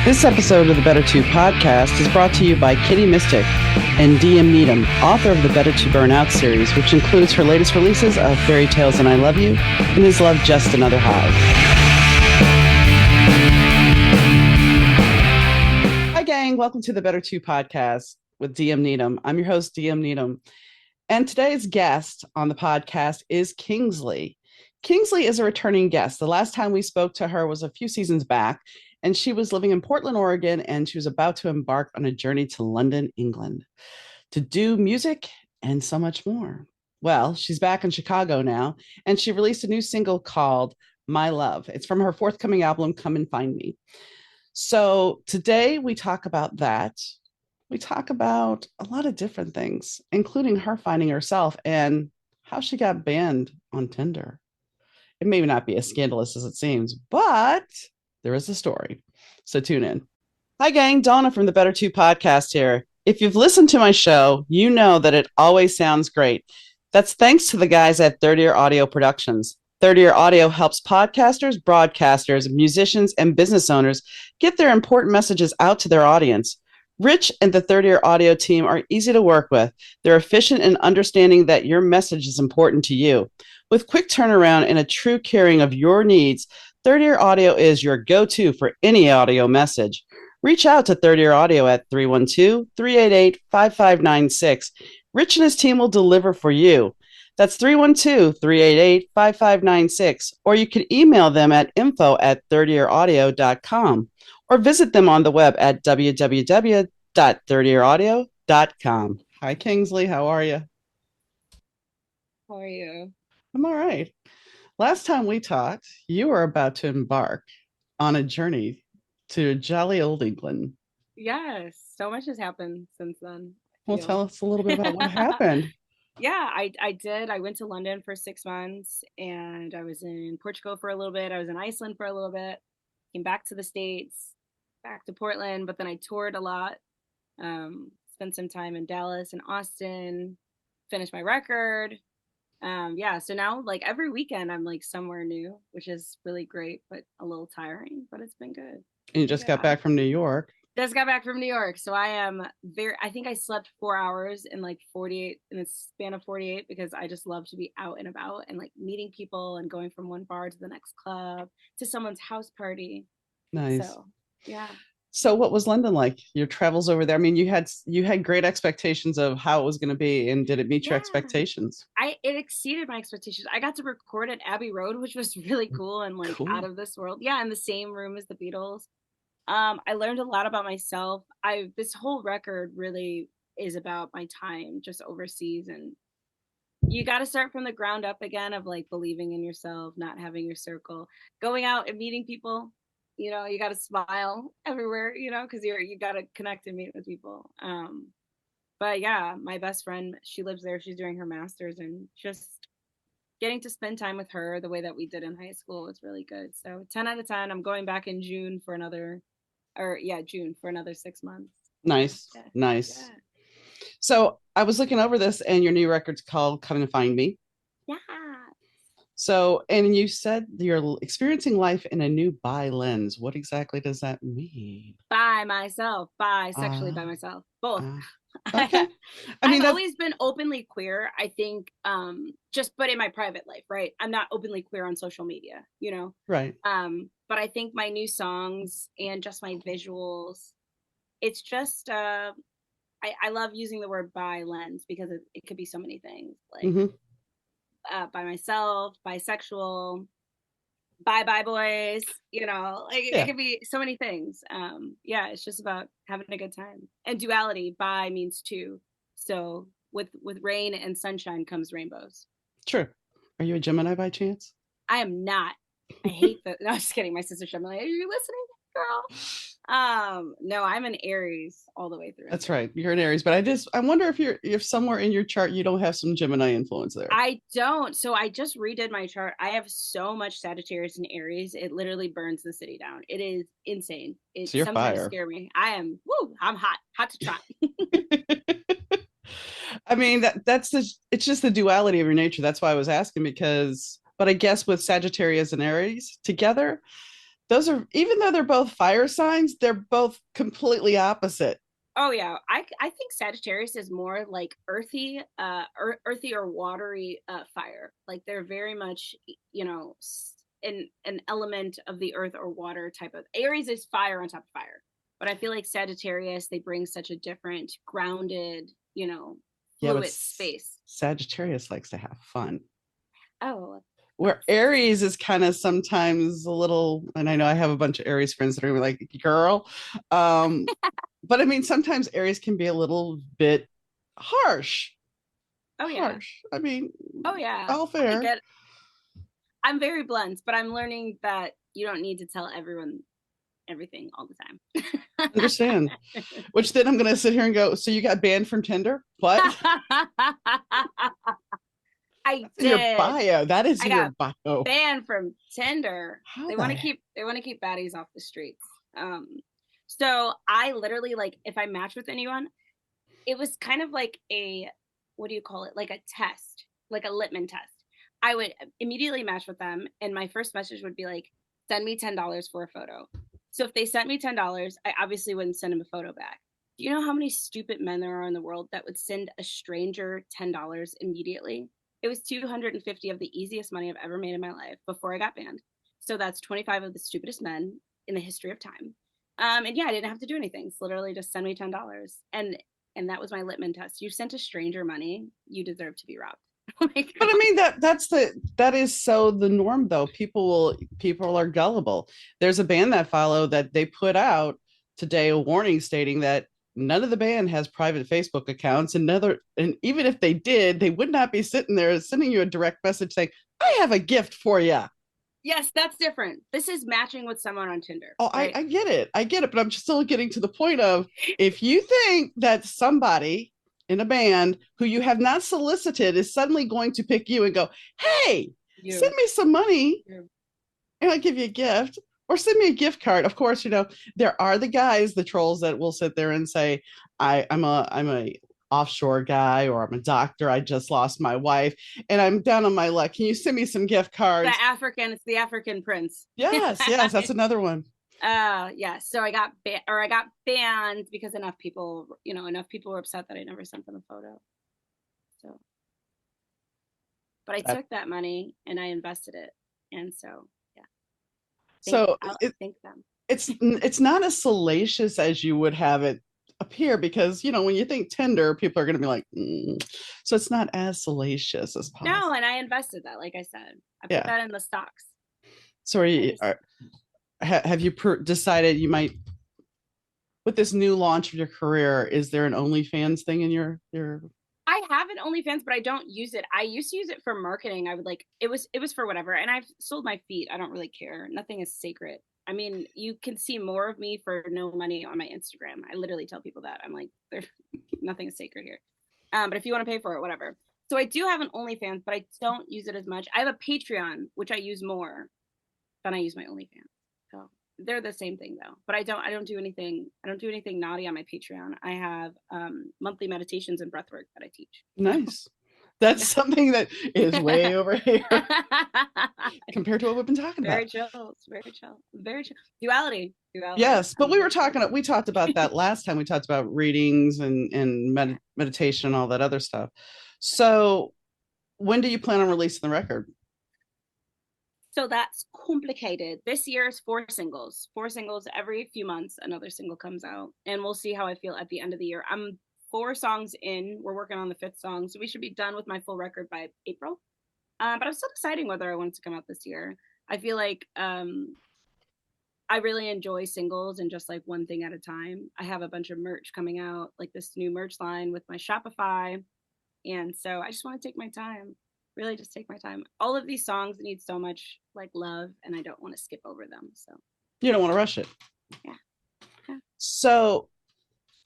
This episode of the Better To podcast is brought to you by Kitty Mystic and DM Needham, author of the Better To Burnout series, which includes her latest releases of Fairy Tales and I Love You and Is Love Just Another High. Hi, gang. Welcome to the Better To podcast with DM Needham. I'm your host, DM Needham. And today's guest on the podcast is Kingsley. Kingsley is a returning guest. The last time we spoke to her was a few seasons back, and she was living in Portland, Oregon, and she was about to embark on a journey to London, England, to do music and so much more. Well, she's back in Chicago now, and she released a new single called My Love. It's from her forthcoming album, Come and Find Me. So today we talk about that. We talk about a lot of different things, including her finding herself and how she got banned on Tinder. It may not be as scandalous as it seems, but there is a story. So tune in. Hi, gang. Donna from the Better To podcast here. If you've listened to my show, you know that it always sounds great. That's thanks to the guys at Third Ear Audio Productions. Third Ear Audio helps podcasters, broadcasters, musicians, and business owners get their important messages out to their audience. Rich and the Third Ear Audio team are easy to work with. They're efficient in understanding that your message is important to you. With quick turnaround and a true caring of your needs, Third Ear Audio is your go-to for any audio message. Reach out to Third Ear Audio at 312-388-5596. Rich and his team will deliver for you. That's 312-388-5596. Or you can email them at info@thirdearaudio.com or visit them on the web at www.thirdearaudio.com. Hi, Kingsley. How are you? How are you? I'm all right. Last time we talked, you were about to embark on a journey to jolly old England. Yes, so much has happened since then. Well, tell us a little bit about what happened. Yeah, I did. I went to London for 6 months, and I was in Portugal for a little bit. I was in Iceland for a little bit. Came back to the States, back to Portland, but then I toured a lot. Spent some time in Dallas and Austin, finished my record. So now like every weekend I'm like somewhere new, which is really great, but a little tiring, but it's been good. And you just got back from New York. Just got back from New York. So I think I slept 4 hours in the span of 48, because I just love to be out and about and like meeting people and going from one bar to the next club to someone's house party. Nice. So, yeah. So what was London like? Your travels over there? I mean, you had great expectations of how it was going to be, and did it meet your expectations? It exceeded my expectations. I got to record at Abbey Road, which was really cool and out of this world. Yeah, in the same room as the Beatles. I learned a lot about myself. This whole record really is about my time just overseas, and you got to start from the ground up again of like believing in yourself, not having your circle, going out and meeting people. You know, you got to smile everywhere, because you got to connect and meet with people. But yeah, my best friend, she lives there. She's doing her master's, and just getting to spend time with her the way that we did in high school was really good. So 10 out of 10. I'm going back in June for another 6 months. Nice. Yeah. Nice. Yeah. So I was looking over this, and your new record's called Come and Find Me. Yeah. So, and you said you're experiencing life in a new bi lens. What exactly does that mean? By myself, bisexually by myself, both. Okay. I mean, I've always been openly queer, I think, but in my private life, right? I'm not openly queer on social media, Right. But I think my new songs and just my visuals, it's just, I love using the word bi lens, because it could be so many things, like by myself, bisexual, bye boys, it could be so many things. It's just about having a good time. And duality, bi means two, so with rain and sunshine comes rainbows. True. Are you a Gemini by chance? I am not. I hate that. No, I'm just kidding. My sister's Gemini. Are you listening, girl? No, I'm an Aries all the way through. That's right. You're an Aries, but I wonder if somewhere in your chart you don't have some Gemini influence there. I don't. So I just redid my chart. I have so much Sagittarius and Aries. It literally burns the city down. It is insane. It so sometimes scares me. I'm hot to try. I mean, it's just the duality of your nature. That's why I was asking, but I guess with Sagittarius and Aries together, those are, even though they're both fire signs, they're both completely opposite. Oh yeah, I think Sagittarius is more like earthy, earthy or watery fire. Like they're very much, you know, an element of the earth or water type of. Aries is fire on top of fire, but I feel like Sagittarius, they bring such a different, grounded, you know, Yeah, but fluid space. Sagittarius likes to have fun. Oh, Where that's Aries is kind of sometimes a little, and I know I have a bunch of Aries friends that are gonna be like, girl. Um, but I mean, sometimes Aries can be a little bit harsh. oh yeah, Harsh. I mean, oh yeah. all I fair. get. I'm very blunt, but I'm learning that you don't need to tell everyone everything all the time. Understand. Which then I'm gonna sit here and go, so you got banned from Tinder? What? I In your did. bio. That is I in your got bio. banned from Tinder. How They the want to heck? keep baddies off the streets. Um, so I literally, like, if I match with anyone, it was kind of like a, what do you call it? Like a test, like a litmus test. I would immediately match with them, and my first message would be like, "Send me $10 for a photo." So if they sent me $10, I obviously wouldn't send them a photo back. Do you know how many stupid men there are in the world that would send a stranger $10 immediately? It was 250 of the easiest money I've ever made in my life before I got banned. So that's 25 of the stupidest men in the history of time. And yeah, I didn't have to do anything. It's literally just send me $10. And that was my litmus test. You sent a stranger money, you deserve to be robbed. Like, But I mean that is so the norm though. People are gullible. There's a band that follow that they put out today a warning stating that none of the band has private Facebook accounts, and even if they did, they would not be sitting there sending you a direct message saying, I have a gift for you. yes, that's different. This is matching with someone on Tinder, Oh, right? I get it. I get it. But I'm still getting to the point of, if you think that somebody in a band who you have not solicited is suddenly going to pick you and go, hey, send You. me some money You. and I'll give you a gift, or send me a gift card. Of course, there are the guys, the trolls that will sit there and say, I'm a offshore guy, or I'm a doctor. I just lost my wife and I'm down on my luck. Can you send me some gift cards? It's the African prince. Yes, yes, that's another one. Yeah. So I got banned because enough people were upset that I never sent them a photo. So, but I That, took that money and I invested it, and so yeah, so I thank them. it's not as salacious as you would have it appear, because when you think Tinder, people are going to be like, so it's not as salacious as No, possible. and I invested that. Like I said, I put Yeah. that in the stocks. So I just have you decided you might, with this new launch of your career, is there an OnlyFans thing in your I have an OnlyFans, but I don't use it. I used to use it for marketing. I would like it was for whatever, and I've sold my feet. I don't really care. Nothing is sacred. I mean, you can see more of me for no money on my Instagram. I literally tell people that. I'm like, there's nothing is sacred here. But if you want to pay for it, whatever. So I do have an OnlyFans, but I don't use it as much. I have a Patreon, which I use more than I use my OnlyFans. So they're the same thing though. But I don't do anything naughty on my Patreon. I have monthly meditations and breathwork that I teach. So nice? That's yeah. something that is way over here compared to what we've been talking Very about. chill. It's very chill. Very chill. Duality. Duality. Yes, but I'm very chill. we talked about that last time. We talked about readings and Yeah. meditation and all that other stuff. So when do you plan on releasing the record? So that's complicated. This year is four singles. Four singles every few months. Another single comes out, and we'll see how I feel at the end of the year. I'm four songs in. We're working on the fifth song, so we should be done with my full record by April. But I'm still deciding whether I want it to come out this year. I feel like I really enjoy singles and just like one thing at a time. I have a bunch of merch coming out, like this new merch line with my Shopify, and so I just want to take my time, really just take my time. All of these songs need so much like love, and I don't want to skip over them. So You don't want to rush it. yeah, yeah. So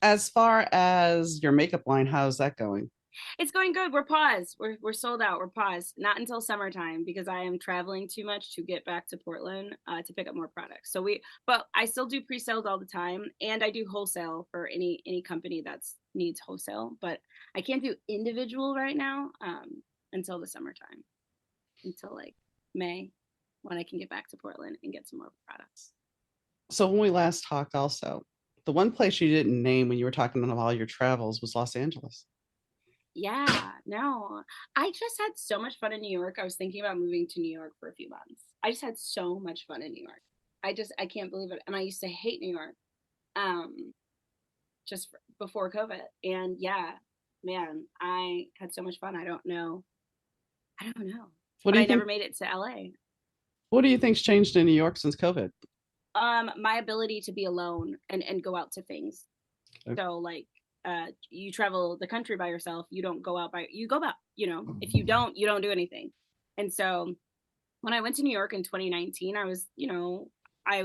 as far as your makeup line, how's that going? It's going good. We're paused. We're sold out. We're paused. Not until summertime because I am traveling too much to get back to Portland to pick up more products. But I still do pre-sales all the time, and I do wholesale for any company that's needs wholesale. But I can't do individual right now until the summertime, until like May. when I can get back to Portland and get some more products. So when we last talked, also, the one place you didn't name when you were talking about all your travels was Los Angeles. Yeah, no, I just had so much fun in New York. I was thinking about moving to New York for a few months. I just had so much fun in New York. I can't believe it. And I used to hate New York, um, before COVID. And yeah, man, I had so much fun. I don't know, What but do I you never think? made it to LA. What do you think's changed in New York since COVID? My ability to be alone and go out to things. So like, you travel the country by yourself. You don't go out by you go out. If you don't do anything. And so when I went to New York in 2019, I was, I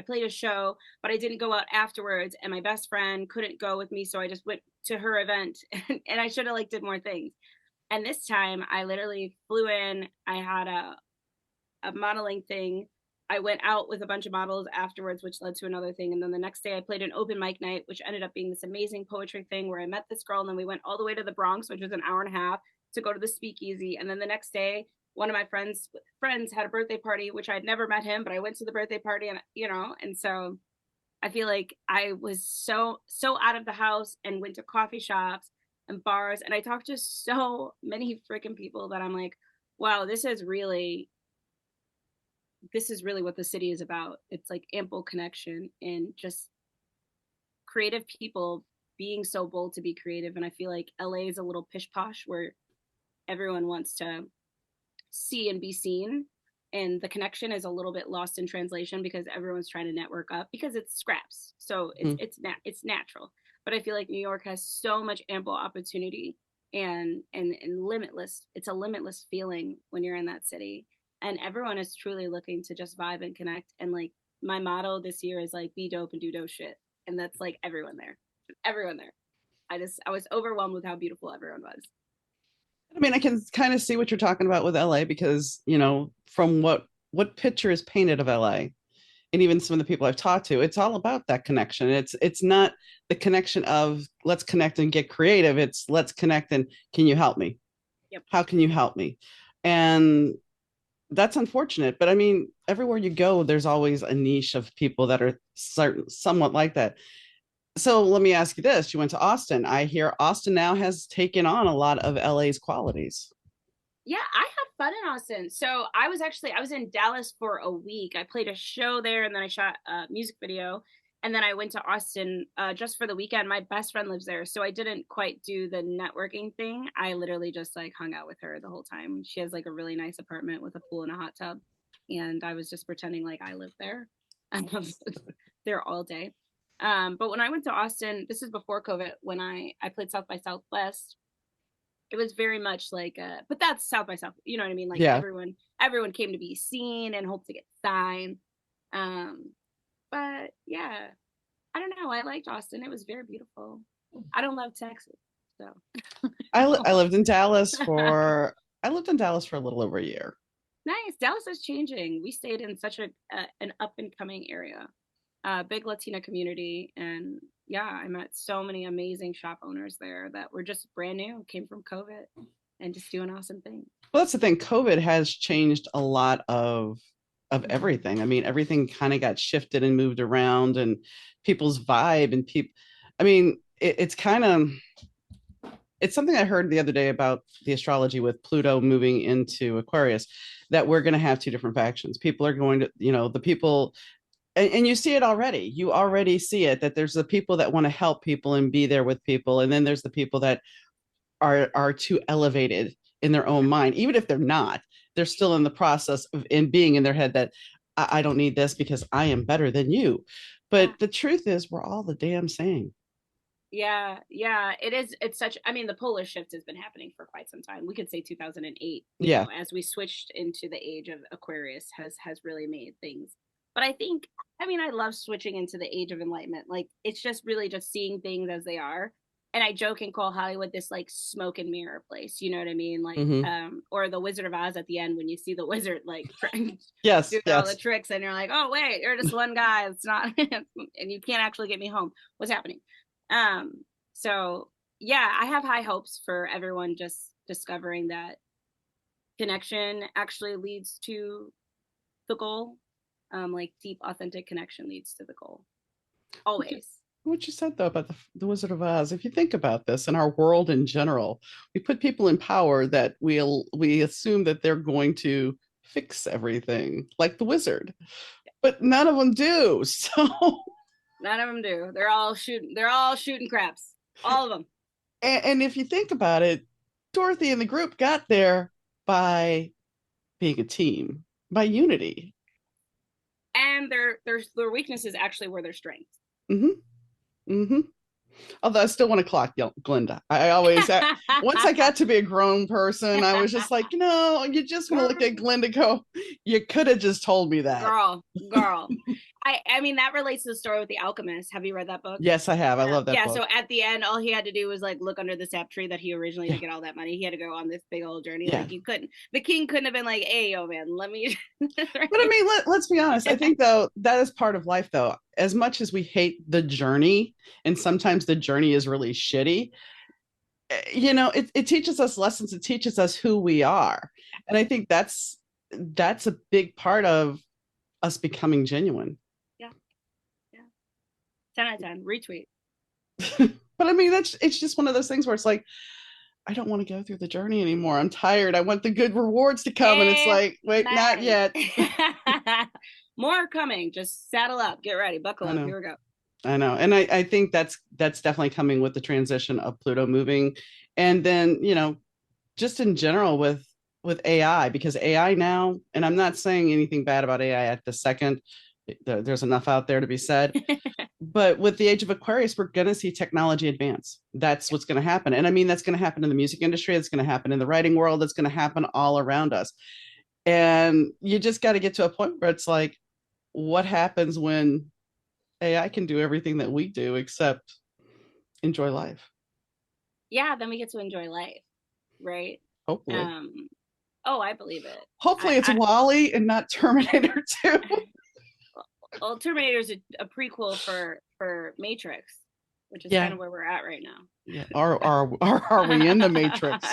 played a show, but I didn't go out afterwards. And my best friend couldn't go with me. So I just went to her event and I should have like did more things. And this time I literally flew in. I had a modeling thing. I went out with a bunch of models afterwards, which led to another thing. And then the next day I played an open mic night, which ended up being this amazing poetry thing where I met this girl. And then we went all the way to the Bronx, which was an hour and a half to go to the speakeasy. And then the next day, one of my friends had a birthday party, which I'd never met him, but I went to the birthday party and so I feel like I was so out of the house and went to coffee shops and bars. And I talked to so many freaking people that I'm like, wow, this is really what the city is about. It's like ample connection and just creative people being so bold to be creative. And I feel like LA is a little pish posh where everyone wants to see and be seen. And the connection is a little bit lost in translation because everyone's trying to network up because it's scraps. So Hmm. it's natural. But I feel like New York has so much ample opportunity and limitless. It's a limitless feeling when you're in that city, and everyone is truly looking to just vibe and connect. And like my motto this year is like be dope and do dope shit, and that's like everyone there. I was overwhelmed with how beautiful everyone was. I mean, I can kind of see what you're talking about with LA because, from what picture is painted of LA, and even some of the people I've talked to, it's all about that connection. It's not the connection of let's connect and get creative. It's let's connect and can you help me? Yep. How can you help me? And that's unfortunate, but I mean, everywhere you go, there's always a niche of people that are somewhat like that. So let me ask you this: you went to Austin. I hear Austin now has taken on a lot of LA's qualities. Yeah, I had fun in Austin. So I was in Dallas for a week. I played a show there and then I shot a music video. And then I went to Austin just for the weekend. My best friend lives there. So I didn't quite do the networking thing. I literally just like hung out with her the whole time. She has like a really nice apartment with a pool and a hot tub. And I was just pretending like I lived there. And I was there all day. But when I went to Austin, this is before COVID, when I played South by Southwest, it was very much like but that's South by South, you know what I mean, like Yeah. everyone came to be seen and hope to get signed. um but yeah, I don't know, I liked Austin, it was very beautiful. I don't love Texas, so I lived in Dallas for I lived in Dallas for a little over a year. nice. Dallas is changing. We stayed in such an up and coming area, big Latina community, and yeah, I met so many amazing shop owners there that were just brand new, came from COVID, and just doing awesome things. Well, that's the thing. COVID has changed a lot of everything. I mean, everything kind of got shifted and moved around, and people's vibe and people. I mean, it's kind of it's something I heard the other day about the astrology with Pluto moving into Aquarius, that we're going to have two different factions. People are going to, the people, and you see it already. You already see it that there's the people that want to help people and be there with people, and then there's the people that are too elevated in their own mind, even if they're not. They're still in the process of in being in their head that I don't need this because I am better than you. Yeah. But the truth is, we're all the damn same. Yeah, yeah, it is. It's such, I mean, the polar shift has been happening for quite some time. We could say 2008, Yeah. as we switched into the age of Aquarius has really made things. But I think, I mean, I love switching into the age of enlightenment. Like it's just really just seeing things as they are. And I joke and call Hollywood this like smoke and mirror place, you know what I mean? Like Mm-hmm. or the Wizard of Oz at the end when you see the wizard like Yes. doing all the Yes. tricks and you're like, "Oh, wait, you're just one guy. It's not and you can't actually get me home. What's happening?" Um, so yeah, I have high hopes for everyone just discovering that connection actually leads to the goal. Like deep, authentic connection leads to the goal. Always. What you said though about the Wizard of Oz, if you think about this in our world in general, we put people in power that we assume that they're going to fix everything, like the wizard, but none of them do. So none of them do. They're all shooting craps. All of them. And if you think about it, Dorothy and the group got there by being a team, by unity. And their weaknesses actually were their strengths. Mm-hmm. Mm-hmm. Although I still want to clock Glinda. I always, once I got to be a grown person, I was just like, you just want to look at Glinda go, you could have just told me that. Girl. I mean, that relates to the story with the alchemist. Have you read that book? Yes, I have. I love that book. So at the end, all he had to do was like look under the sap tree that he originally to get all that money. He had to go on this big old journey. Like the king couldn't have been like, hey, yo, man, let me. But I mean, let's be honest. I think though, that is part of life though. As much as we hate the journey, and sometimes the journey is really shitty, it teaches us lessons. It teaches us who we are. And I think that's a big part of us becoming genuine. 10 out of 10 retweet. But I mean, it's just one of those things where it's like, I don't want to go through the journey anymore. I'm tired. I want the good rewards to come. And it's like, wait, not yet. More coming. Just saddle up, get ready, buckle up. Here we go. I know. And I think that's definitely coming with the transition of Pluto moving. And then, just in general with AI, because AI now, and I'm not saying anything bad about AI at the second, there's enough out there to be said. But with the age of Aquarius, we're going to see technology advance. That's what's going to happen. And I mean, that's going to happen in the music industry. That's going to happen in the writing world. That's going to happen all around us. And you just got to get to a point where it's like, what happens when AI can do everything that we do except enjoy life? Yeah, then we get to enjoy life, right? Hopefully. I believe it. Hopefully it's WALL-E and not Terminator 2. Well, Terminator is a prequel for Matrix, which is kind of where we're at right now. Yeah. Are we in the Matrix?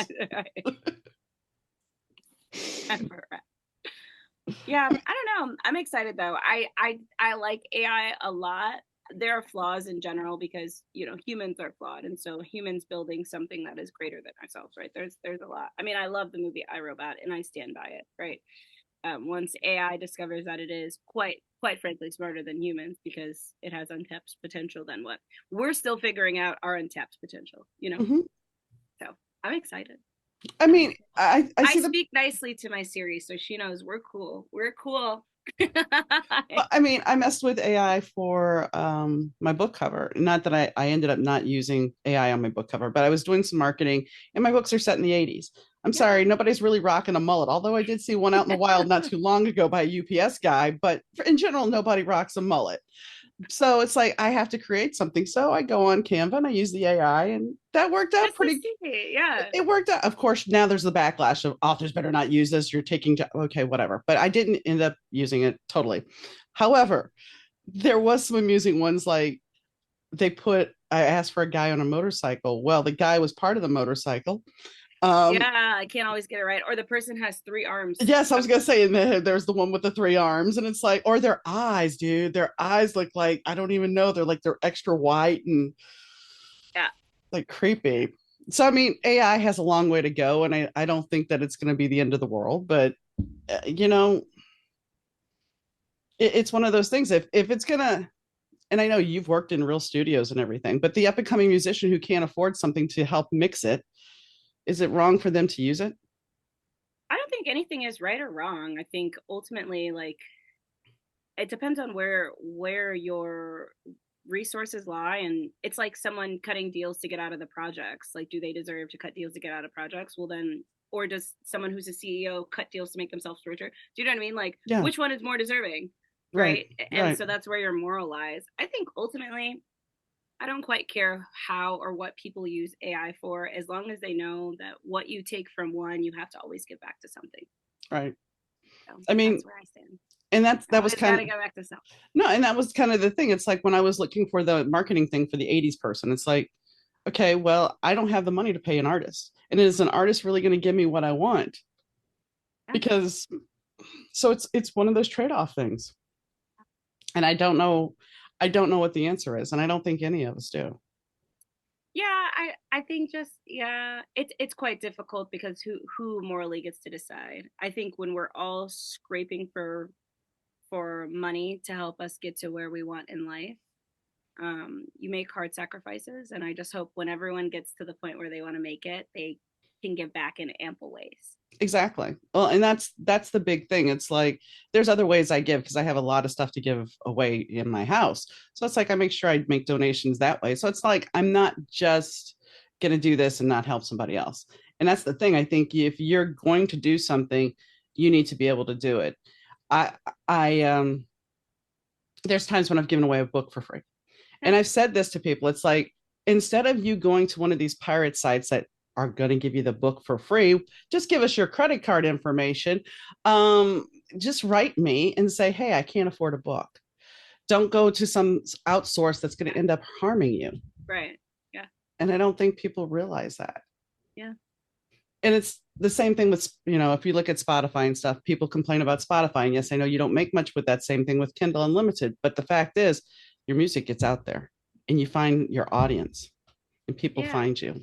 Yeah, I don't know. I'm excited though. I like AI a lot. There are flaws in general because humans are flawed, and so humans building something that is greater than ourselves, right? There's a lot. I mean, I love the movie I, Robot, and I stand by it, right? Once AI discovers that it is quite frankly smarter than humans because it has untapped potential, then what? We're still figuring out our untapped potential, Mm-hmm. So I'm excited. I mean, I speak nicely to my Siri, so she knows we're cool. We're cool. I mean, I messed with AI for my book cover. Not that I ended up not using AI on my book cover, but I was doing some marketing, and my books are set in the 80s. I'm sorry, nobody's really rocking a mullet, although I did see one out in the wild not too long ago by a UPS guy, but in general, nobody rocks a mullet. So it's like I have to create something. So I go on Canva and I use the AI, and that worked out pretty good. Yeah. It worked out. Of course, now there's the backlash of authors better not use this. You're taking, okay, whatever. But I didn't end up using it totally. However, there was some amusing ones like I asked for a guy on a motorcycle. Well, the guy was part of the motorcycle. I can't always get it right. Or the person has 3 arms. Yes, I was gonna say, there's the one with the 3 arms, and it's like, or their eyes, dude. Their eyes look like, I don't even know. They're extra white and like creepy. So I mean, AI has a long way to go, and I don't think that it's going to be the end of the world. But it's one of those things. If it's gonna, and I know you've worked in real studios and everything, but the up and coming musician who can't afford something to help mix it, is it wrong for them to use it? I don't think anything is right or wrong. I think ultimately, like, it depends on where your resources lie, and it's like someone cutting deals to get out of the projects. Like, do they deserve to cut deals to get out of projects? Well, then, or does someone who's a CEO cut deals to make themselves richer? Do you know what I mean? Like, which one is more deserving? Right. And so that's where your moral lies. I think ultimately, I don't quite care how or what people use AI for, as long as they know that what you take from one, you have to always give back to something. Right. So I mean, that's where I stand. And that was kind of, go back to self. No, and that was kind of the thing. It's like when I was looking for the marketing thing for the 80s person, it's like, okay, well, I don't have the money to pay an artist. And is an artist really going to give me what I want? Because So it's one of those trade-off things. And I don't know what the answer is. And I don't think any of us do. Yeah, I think just yeah, it's quite difficult because who morally gets to decide? I think when we're all scraping for money to help us get to where we want in life, you make hard sacrifices, and I just hope when everyone gets to the point where they want to make it, they can give back in ample ways. Exactly. Well, and that's the big thing. It's like there's other ways I give because I have a lot of stuff to give away in my house. So it's like I make sure I make donations that way. So it's like I'm not just going to do this and not help somebody else. And that's the thing. I think if you're going to do something, you need to be able to do it. I I there's times when I've given away a book for free. Yeah, And I've said this to people. It's like instead of you going to one of these pirate sites that are going to give you the book for free, just give us your credit card information. Just write me and say, hey, I can't afford a book. Don't go to some outsource that's going to end up harming you. right. Yeah, And I don't think people realize that. yeah, And it's the same thing with, if you look at Spotify and stuff, people complain about Spotify. And yes, I know you don't make much with that. Same thing with Kindle Unlimited. But the fact is, your music gets out there and you find your audience and people yeah. find you.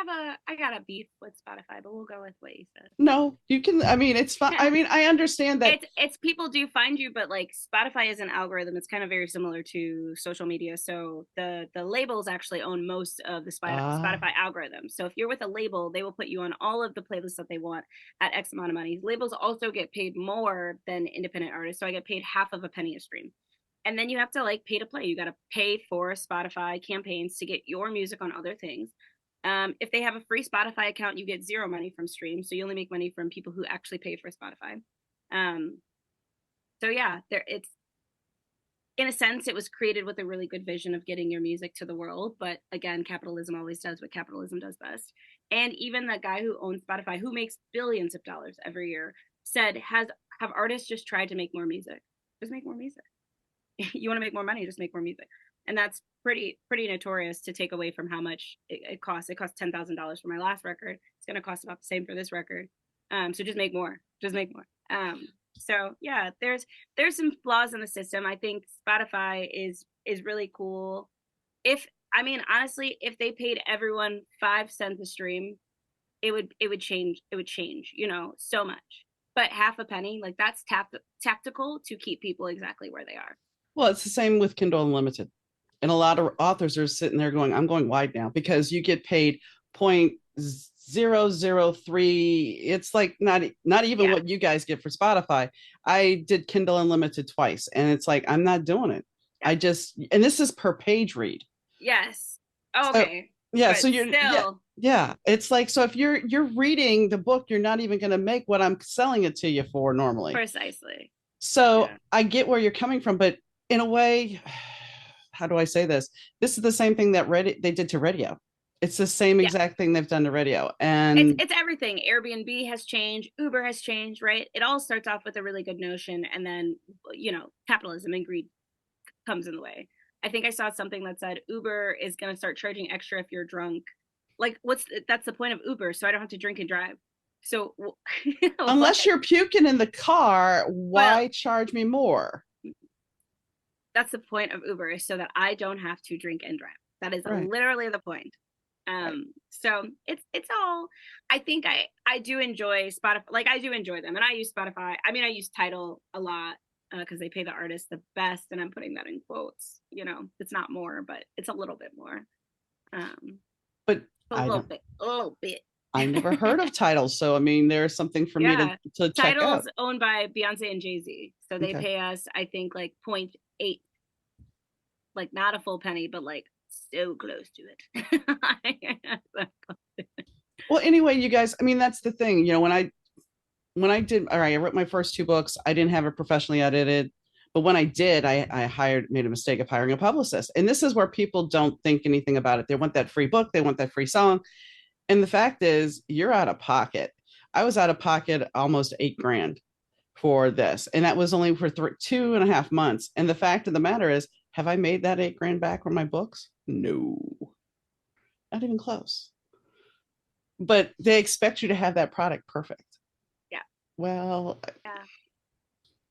Yeah, I got a beef with Spotify, but we'll go with what you said. No, you can. I mean, it's fine. I mean, I understand that. It's people do find you, but like Spotify is an algorithm. It's kind of very similar to social media. So the labels actually own most of the Uh, Spotify algorithm. So if you're with a label, they will put you on all of the playlists that they want at X amount of money. Labels also get paid more than independent artists. So I get paid half of a penny a stream. And then you have to like pay to play. You got to pay for Spotify campaigns to get your music on other things. If they have a free Spotify account, you get zero money from streams. So you only make money from people who actually pay for Spotify. Um, so yeah, it's in a sense it was created with a really good vision of getting your music to the world. But again, capitalism always does what capitalism does best. And even the guy who owns Spotify, who makes billions of dollars every year, said has have artists just tried to make more music? Just make more music. You want to make more money, just make more music. And that's pretty notorious to take away from how much it costs. It cost $10,000 for my last record. It's going to cost about the same for this record. So just make more, just make more. So yeah, there's some flaws in the system. I think Spotify is really cool. If I mean honestly, if they paid everyone 5 cents a stream, it would change, so much. But half a penny, like that's tactical to keep people exactly where they are. well, it's the same with Kindle Unlimited. And a lot of authors are sitting there going, I'm going wide now because you get paid 0.003. It's like not even Yeah. what you guys get for Spotify. I did Kindle Unlimited twice, and it's like I'm not doing it. Yeah. And this is per page read. Yes. Oh, So okay. yeah, so But you're yeah, still, yeah. It's like so if you're reading the book, you're not even gonna make what I'm selling it to you for normally. precisely. So Yeah. I get where you're coming from, but in a way, how do I say this? This is the same thing that they did to radio. It's the same Yeah. exact thing they've done to radio. It's And it's everything. Airbnb has changed, Uber has changed, right? It all starts off with a really good notion, and then capitalism and greed comes in the way. I think I saw something that said Uber is going to start charging extra if you're drunk. Like, that's the point of Uber, so I don't have to drink and drive. So, what? unless you're puking in the car, Well, why charge me more? that's the point of Uber, is so that I don't have to drink and drive. That is Right. literally the point. Right. So it's all. I think I do enjoy Spotify. Like I do enjoy them, and I use Spotify. I mean, I use Tidal a lot because they pay the artists the best, and I'm putting that in quotes. It's not more, but it's a little bit more. Um, But a I little don't bit, a little bit. I never heard of titles. So I mean there's something for me Yeah, to check out. Tidal's owned by Beyonce and Jay-Z, so they Okay. pay us, I think, like point 0.8, like not a full penny, but like so close to it. Well, anyway, you guys, I mean, that's the thing. When I did, all right, I wrote my first two books. I didn't have it professionally edited, but when I did, I made a mistake of hiring a publicist. And this is where people don't think anything about it. They want that free book, they want that free song. And the fact is, you're out of pocket. I was out of pocket almost 8 grand for this. And that was only for 2.5 months. And the fact of the matter is, have I made that 8 grand back from my books? No, not even close. But they expect you to have that product perfect. Yeah. Well, Yeah.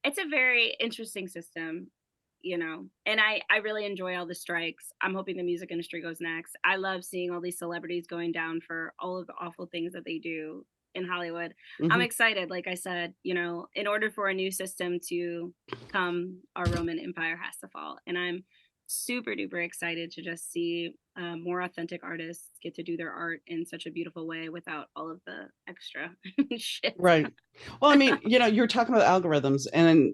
It's a very interesting system, and I really enjoy all the strikes. I'm hoping the music industry goes next. I love seeing all these celebrities going down for all of the awful things that they do in Hollywood. I'm mhm. excited. Like I said, in order for a new system to come, our Roman Empire has to fall, and I'm super duper excited to just see more authentic artists get to do their art in such a beautiful way without all of the extra shit. Right. Well, I mean, you're talking about algorithms, and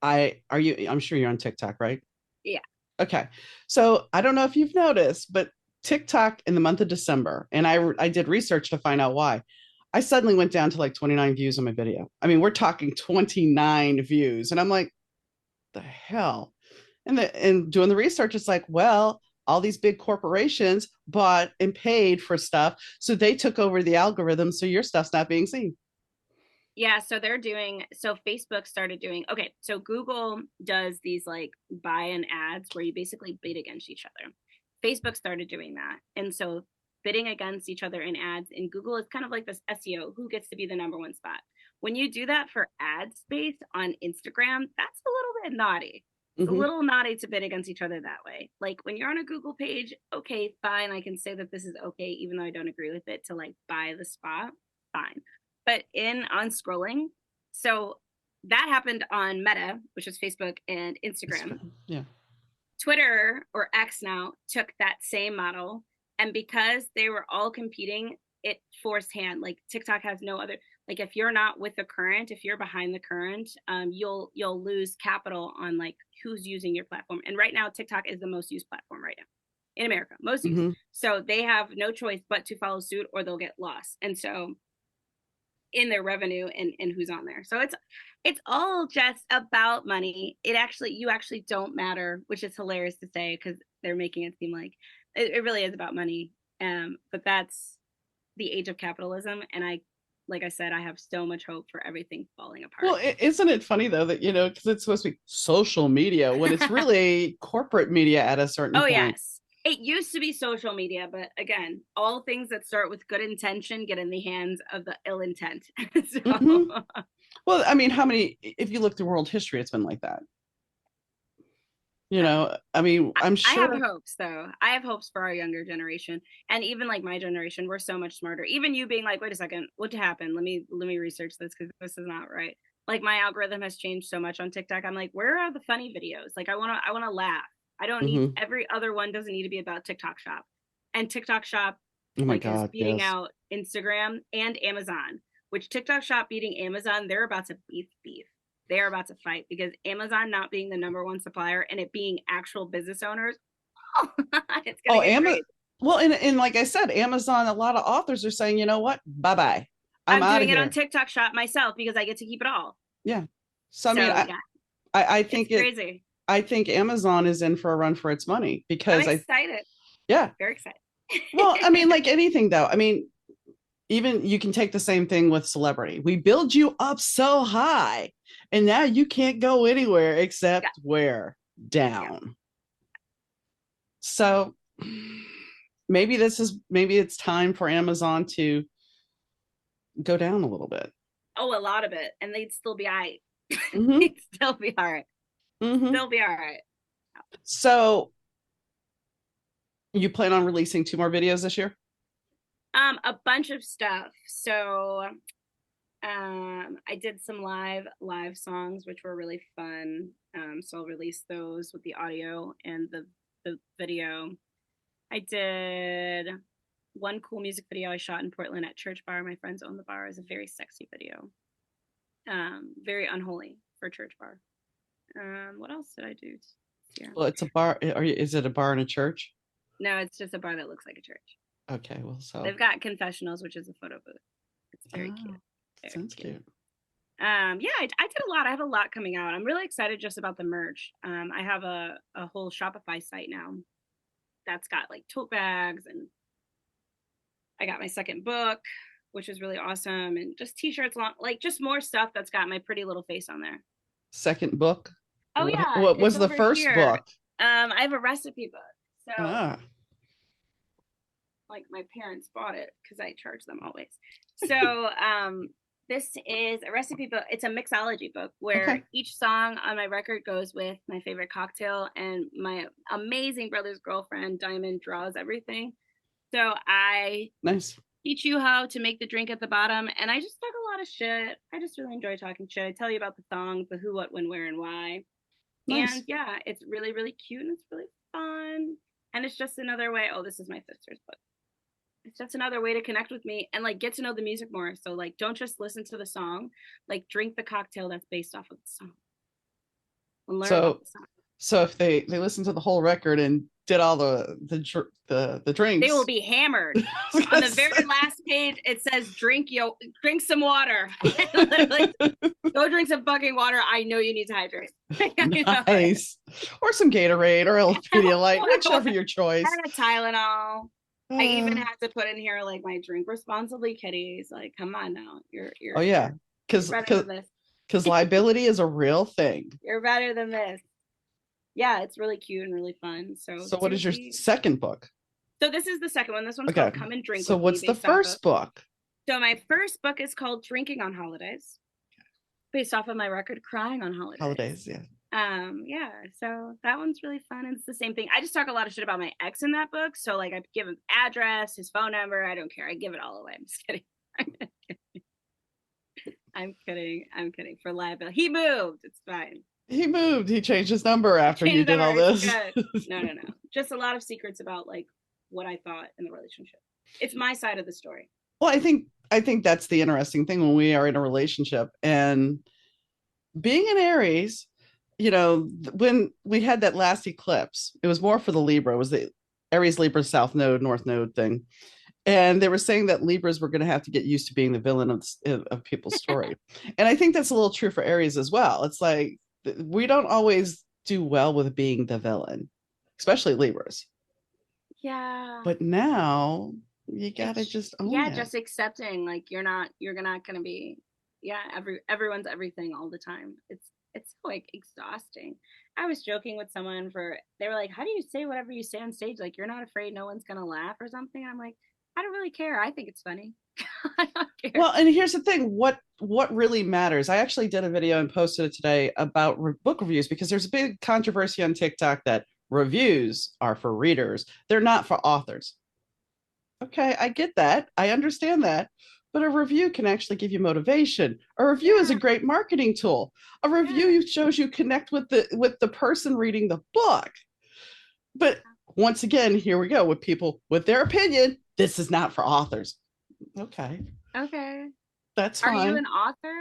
I'm sure you're on TikTok, right? Yeah. Okay. So I don't know if you've noticed, but TikTok in the month of December, and I did research to find out why. I suddenly went down to like 29 views on my video. I mean, we're talking 29 views. And I'm like, the hell? And doing the research, it's like, well, all these big corporations bought and paid for stuff. So they took over the algorithm. So your stuff's not being seen. Yeah, so Facebook started doing, okay, so Google does these like buy-in ads where you basically bid against each other. Facebook started doing that. And so bidding against each other in ads in Google is kind of like this SEO, who gets to be the number one spot. When you do that for ad space on Instagram, that's a little bit naughty. It's a Mm-hmm. little naughty to bid against each other that way. Like when you're on a Google page, okay, fine, I can say that this is okay, even though I don't agree with it, to like buy the spot, fine. But on scrolling, so that happened on Meta, which is Facebook and Instagram. Yeah. Twitter, or X now, took that same model, and because they were all competing, it forced hand. Like TikTok has no other. Like if you're not with the current, if you're behind the current, you'll lose capital on like who's using your platform. And right now, TikTok is the most used platform right now in America, most used. Mm-hmm. So they have no choice but to follow suit, or they'll get lost. And so in their revenue and who's on there. So it's all just about money. You actually don't matter, which is hilarious to say because they're making it seem like it really is about money. But that's the age of capitalism, and like I said, I have so much hope for everything falling Well, apart. isn't it funny though that, because it's supposed to be social media when it's really corporate media at a certain Oh point. yes. It used to be social media, but again, all things that start with good intention get in the hands of the ill intent. So Mm-hmm. Well, I mean, if you look through world history, it's been like that. I mean, I'm I have sure. hopes though. I have hopes for our younger generation, and even like my generation, we're so much smarter. Even you being like, wait a second, what happened? Let me research this because this is not right. Like my algorithm has changed so much on TikTok. I'm like, where are the funny videos? Like I wanna laugh. I don't need Hmm. every other one doesn't need to be about TikTok Shop, and TikTok Shop Oh my like is God, beating yes. out Instagram and Amazon. Which TikTok Shop beating Amazon, they're about to beef. They're about to fight because Amazon not being the number one supplier and it being actual business owners, oh, it's gonna Oh, get Amazon. crazy. Well, and like I said, Amazon, a lot of authors are saying, you know what? Bye bye. I'm I'm out of doing it on here. TikTok Shop myself because I get to keep it all. Yeah. So I mean, So I, yeah, I, I it's think it crazy. I think Amazon is in for a run for its money I'm because excited, yeah. very excited. Well, I mean, like anything though. I mean, even you can take the same thing with celebrity. We build you up so high, and now you can't go anywhere Yeah, except where? yeah. Down. So maybe it's time for Amazon to go down a little bit. Oh, a lot of it, and they'd still be all right. Mm-hmm. They'd still be all right. Mm-hmm. Still be all right. So you plan on releasing 2 more videos this year? A bunch of stuff. So I did some live songs which were really fun. So I'll release those with the audio and the video. I did one cool music video I shot in Portland at Church Bar. My friends own the bar. Is a very sexy video. Very unholy for Church Bar. What else did I do? Yeah. Well, it's a bar. Is it a bar in a church? No, it's just a bar that looks like a church. Okay, well, so They've got confessionals, which is a photo booth. It's very oh, cute. Very sounds cute. cute. Yeah, I did a lot. I have a lot coming out. I'm really excited just about the merch. I have a whole Shopify site now that's got like tote bags, and I got my second book, which is really awesome, and just t-shirts, long like just more stuff that's got my pretty little face on there. Second book. Oh yeah, What it's was the over first here. book? I have a recipe book. So Ah, like my parents bought it because I charge them always. So This is a recipe book. It's a mixology book where Okay. each song on my record goes with my favorite cocktail, and my amazing brother's girlfriend, Diamond, draws everything. So I Nice. teach you how to make the drink at the bottom, and I just talk a lot of shit. I just really enjoy talking shit. I tell you about the songs, the who, what, when, where, and why. And Nice. yeah, it's really, really cute and it's really fun. And it's just another way. Oh, this is my sister's book. It's just another way to connect with me and like get to know the music more. So like don't just listen to the song, like drink the cocktail that's based off of the song and learn about So the song. so if they listened to the whole record and did all the They will drinks, be hammered. I was On gonna the very say. last page, it says drink some water. Literally, go drink some fucking water. I know you need to hydrate. Nice. Or some Gatorade or a Pedialyte, whichever your choice. And a Tylenol. I even Uh, had to put in here like my drink responsibly kitties. Like, come on now. oh yeah, You're because better because than this. because liability is a real thing. You're better than this. Yeah, it's really cute and really fun. So So what is your see. second book? So this is the second one. This one's Okay. called Come and Drink So with Me, what's the based off of. first book? So my first book is called Drinking on Holidays, based off of my record Crying on Holidays. Holidays, yeah. Yeah, so that one's really fun. And it's the same thing. I just talk a lot of shit about my ex in that book. So like I give him address, his phone number. I don't care. I give it all away. I'm just kidding. I'm kidding. I'm kidding. For liability. He moved. It's fine. He moved. He changed his number after you did all It's this. good. No. Just a lot of secrets about like what I thought in the relationship. It's my side of the story. Well, I think that's the interesting thing when we are in a relationship and being an Aries, when we had that last eclipse, it was more for the Libra. It was the Aries Libra South Node, North Node thing. And they were saying that Libras were going to have to get used to being the villain of people's story. And I think that's a little true for Aries as well. It's like we don't always do well with being the villain, especially Libras. Yeah. But now you gotta just own it. Just accepting like you're not gonna be everyone's everything all the time. It's like exhausting. I was joking with someone they were like, how do you say whatever you say on stage? Like you're not afraid no one's gonna laugh or something. I'm like, I don't really care. I think it's funny. I don't care. Well, and here's the thing: what really matters. I actually did a video and posted it today about book reviews because there's a big controversy on TikTok that reviews are for readers; they're not for authors. Okay, I get that. I understand that. But a review can actually give you motivation. A review is a great marketing tool. A review shows you connect with the person reading the book. But once again, here we go with people with their opinion. This is not for authors. Okay. Okay. That's Are you fine. an author?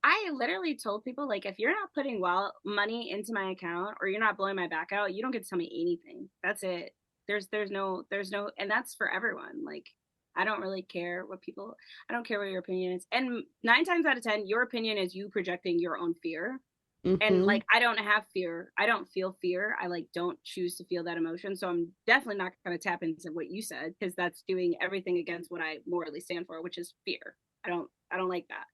I literally told people like if you're not putting money into my account or you're not blowing my back out, you don't get to tell me anything. That's it. There's no and that's for everyone. Like I don't really care I don't care what your opinion is. And 9 times out of 10, your opinion is you projecting your own fear. And Mm-hmm. like I don't have fear. I don't feel fear. I like don't choose to feel that emotion. So I'm definitely not going to tap into what you said because that's doing everything against what I morally stand for, which is fear. I don't like that.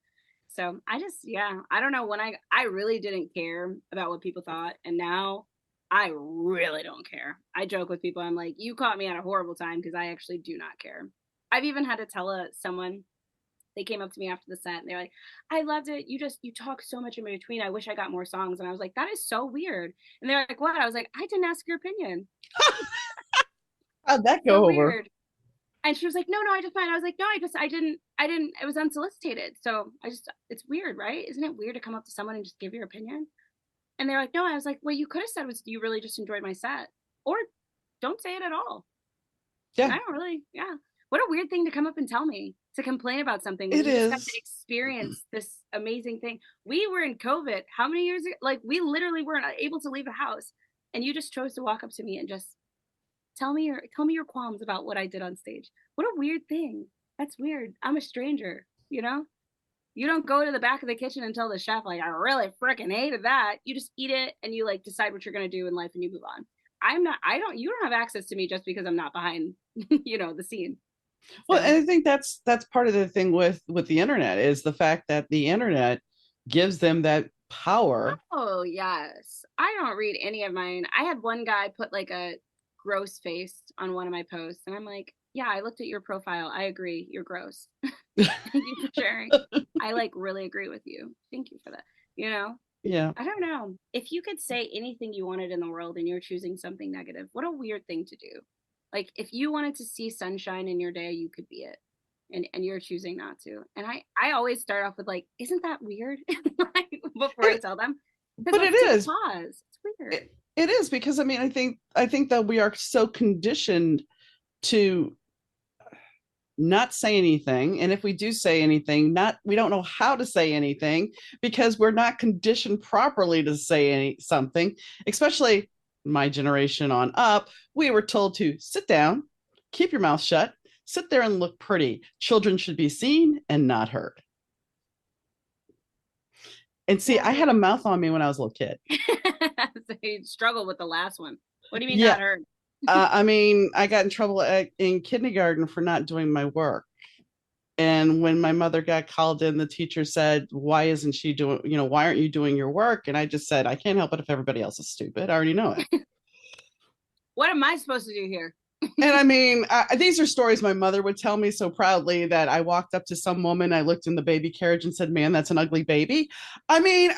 So I don't know when I really didn't care about what people thought, and now I really don't care. I joke with people. I'm like, you caught me at a horrible time because I actually do not care. I've even had to tell someone. They came up to me after the set and they're like, I loved it. You talk so much in between. I wish I got more songs. And I was like, that is so weird. And they're like, what? I was like, I didn't ask your opinion. How'd that So go over? weird. And she was like, no, I just fine. I was like, no, I didn't, it was unsolicited. So it's weird, right? Isn't it weird to come up to someone and just give your opinion? And they're like, no. I was like, what you could have said was you really just enjoyed my set, or don't say it at all. Yeah, I don't really, yeah. What a weird thing to come up and tell me, to complain about something when it you just got to is. experience this amazing thing. We were in COVID. How many years ago? Like, we literally weren't able to leave the house. And you just chose to walk up to me and just tell me your qualms about what I did on stage. What a weird thing. That's weird. I'm a stranger, you know? You don't go to the back of the kitchen and tell the chef, like, I really freaking hated that. You just eat it and you like decide what you're gonna do in life and you move on. You don't have access to me just because I'm not behind, the scene. Well, So and I think that's part of the thing with the internet is the fact that the internet gives them that power. oh yes. I don't read any of mine. I had one guy put like a gross face on one of my posts and I'm like, yeah, I looked at your profile. I agree, you're gross. Thank you for sharing. I like really agree with you. Thank you for that. You know, Yeah. I don't know. If you could say anything you wanted in the world and you're choosing something negative, what a weird thing to do. Like if you wanted to see sunshine in your day, you could be it. And you're choosing not to. And I always start off with like, isn't that weird? Like before I It, tell them. Because but it let's take a is. pause. It's weird. It is because I mean I think that we are so conditioned to not say anything, and if we do say anything, not we don't know how to say anything because we're not conditioned properly to say something, especially my generation on up. We were told to sit down, keep your mouth shut, sit there and look pretty. Children should be seen and not heard. And see, Yeah, I but had a mouth on me when I was a little kid. so you struggle with the last one. What do you mean Yeah. not heard? I mean, I got in trouble in kindergarten for not doing my work. And when my mother got called in, the teacher said, "Why isn't she doing, why aren't you doing your work?" And I just said, "I can't help it if everybody else is stupid. I already know it." What am I supposed to do here? And I mean, these are stories my mother would tell me so proudly that I walked up to some woman, I looked in the baby carriage and said, "Man, that's an ugly baby." I mean,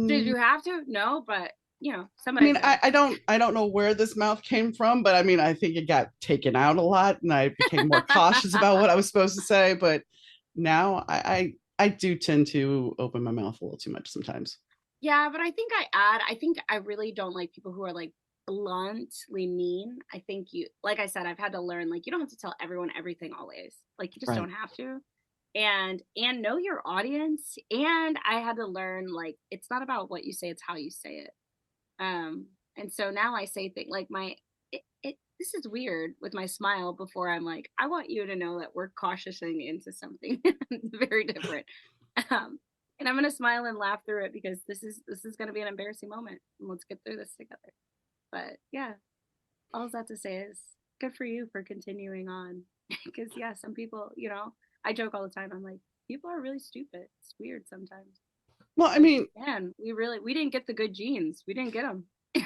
Did you have to? No, but I somebody mean, said. I don't know where this mouth came from, but I mean, I think it got taken out a lot, and I became more cautious about what I was supposed to say. But now I do tend to open my mouth a little too much sometimes. Yeah, but I think I really don't like people who are like bluntly mean. I think like I said, I've had to learn, like, you don't have to tell everyone everything always. Like, you just Right. don't have to. And know your audience. And I had to learn, like, it's not about what you say, it's how you say it. Um, and so now I say things like this is weird with my smile before I'm like, I want you to know that we're cautiousing into something very different. Um, and I'm gonna smile and laugh through it because this is gonna be an embarrassing moment. And let's get through this together. But yeah, all that to say is good for you for continuing on. Because yeah, some people, I joke all the time. I'm like, people are really stupid. It's weird sometimes. Well, I Like, mean, man, we didn't get the good genes. We didn't get them.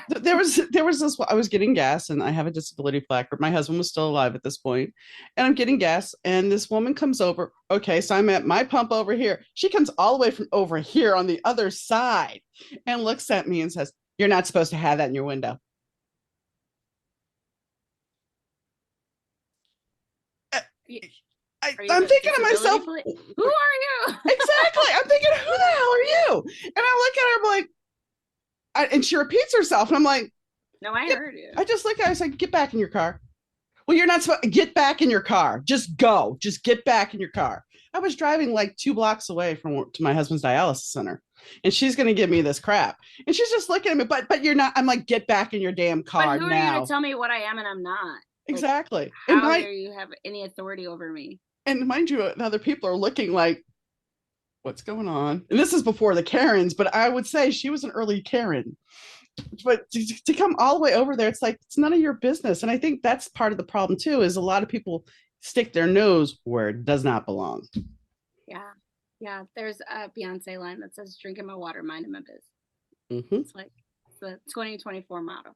there was this. I was getting gas, and I have a disability placard. My husband was still alive at this point, and I'm getting gas, and this woman comes over. Okay, so I'm at my pump over here. She comes all the way from over here on the other side, and looks at me and says, "You're not supposed to have that in your window." Are you I'm the thinking to disability myself, police? Who are you? exactly. I'm thinking, who the hell are you? And I look at her, I'm like, and she repeats herself, and I'm like, No, I get, heard you. I just look at her, I was like, "Get back in your car." Well, you're not supposed to get back in your car. Just go. Just get back in your car. I was driving like 2 blocks away from to my husband's dialysis center, and she's going to give me this crap. And she's just looking at me, but you're not. I'm like, get back in your damn But car who are you to now. tell me what I am and I'm not? Like, Exactly. how do you have any authority over me? And mind you, other people are looking like, what's going on? And this is before the Karens, but I would say she was an early Karen. But to come all the way over there, it's like it's none of your business. And I think that's part of the problem too. Is a lot of people stick their nose where it does not belong. Yeah. Yeah. There's a Beyonce line that says, drinking my water, minding my biz. Mm-hmm. It's like the 2024 motto.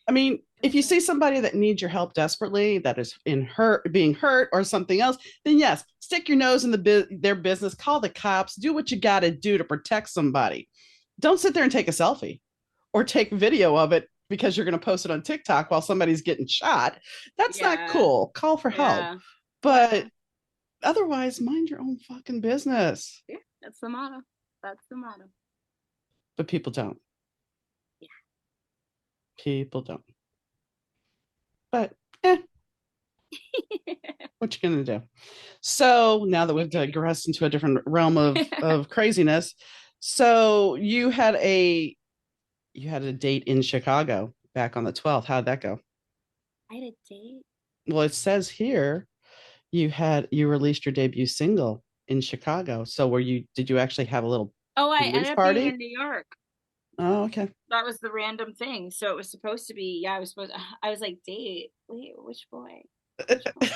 I mean, if you see somebody that needs your help desperately, that is being hurt or something else, then yes, stick your nose in their business, call the cops, do what you got to do to protect somebody. Don't sit there and take a selfie or take video of it because you're going to post it on TikTok while somebody's getting shot. That's not Yeah. cool. Call for help. Yeah. But otherwise, mind your own fucking business. Yeah. That's the motto. That's the motto. But people don't. Yeah. People don't. But eh, what you gonna do? So now that we've digressed into a different realm of craziness, so you had a date in Chicago back on the 12th. How'd that go? I had a date. Well, it says here you released your debut single in Chicago. So did you actually have a little Oh, I release ended up being party? in New York. Oh, okay. That was the random thing. So it was supposed to be, yeah, I was like, date. Wait, which boy? Which boy?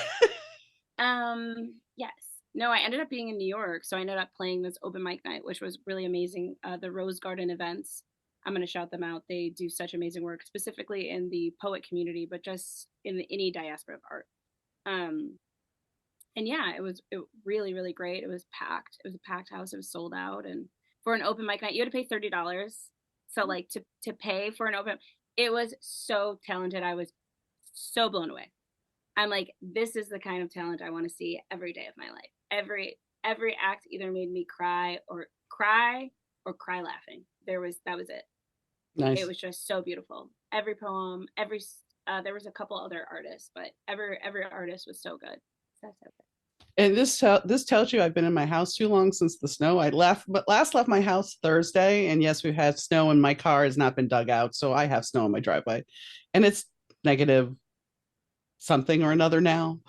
Yes. No, I ended up being in New York. So I ended up playing this open mic night, which was really amazing. The Rose Garden events, I'm going to shout them out. They do such amazing work, specifically in the poet community, but just in any diaspora of art. Um, yeah, it really, really great. It was packed. It was a packed house. It was sold out. And for an open mic night, you had to pay $30. So like to pay for an open, it was so talented. I was so blown away. I'm like, this is the kind of talent I want to see every day of my life. Every act either made me cry or cry laughing. That was it. It Nice. was just so beautiful. Every poem, there was a couple other artists, but every artist was so good. So good. And this tells you I've been in my house too long since the snow. I left my house Thursday, and yes, we've had snow, and my car has not been dug out, so I have snow in my driveway, and it's negative something or another now.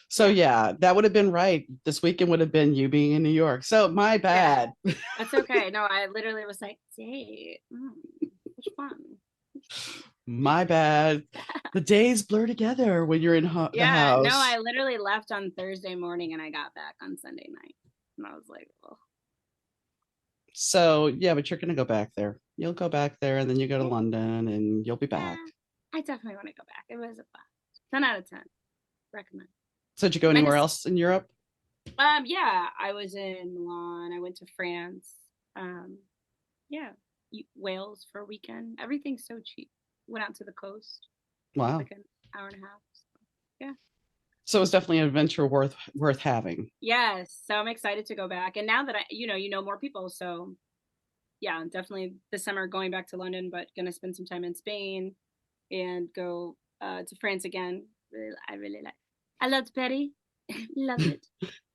So yeah, that would have been right. This weekend would have been you being in New York. So my bad. Yeah, that's okay. No, I literally was like, "Date, which one?" My bad. The days blur together when you're in the Yeah, no, house. I literally left on Thursday morning and I got back on Sunday night, and I was like, "Well, So yeah, but you're gonna go back there. You'll go back there, and then you go to yeah, London, and you'll be back. yeah, I definitely want to go back. It was a blast. 10 out of 10. Recommend. So did you go anywhere Minus, else in Europe? yeah, I was in Milan. I went to France. Um, yeah, Wales for a weekend. Everything's so cheap. Went out to the coast, Wow. like an hour and a half. So, yeah. So it's definitely an adventure worth having. Yes. So I'm excited to go back. And now that you know more people. So yeah, definitely this summer going back to London, but gonna spend some time in Spain and go to France again. I really like. I loved Petty. Loved it.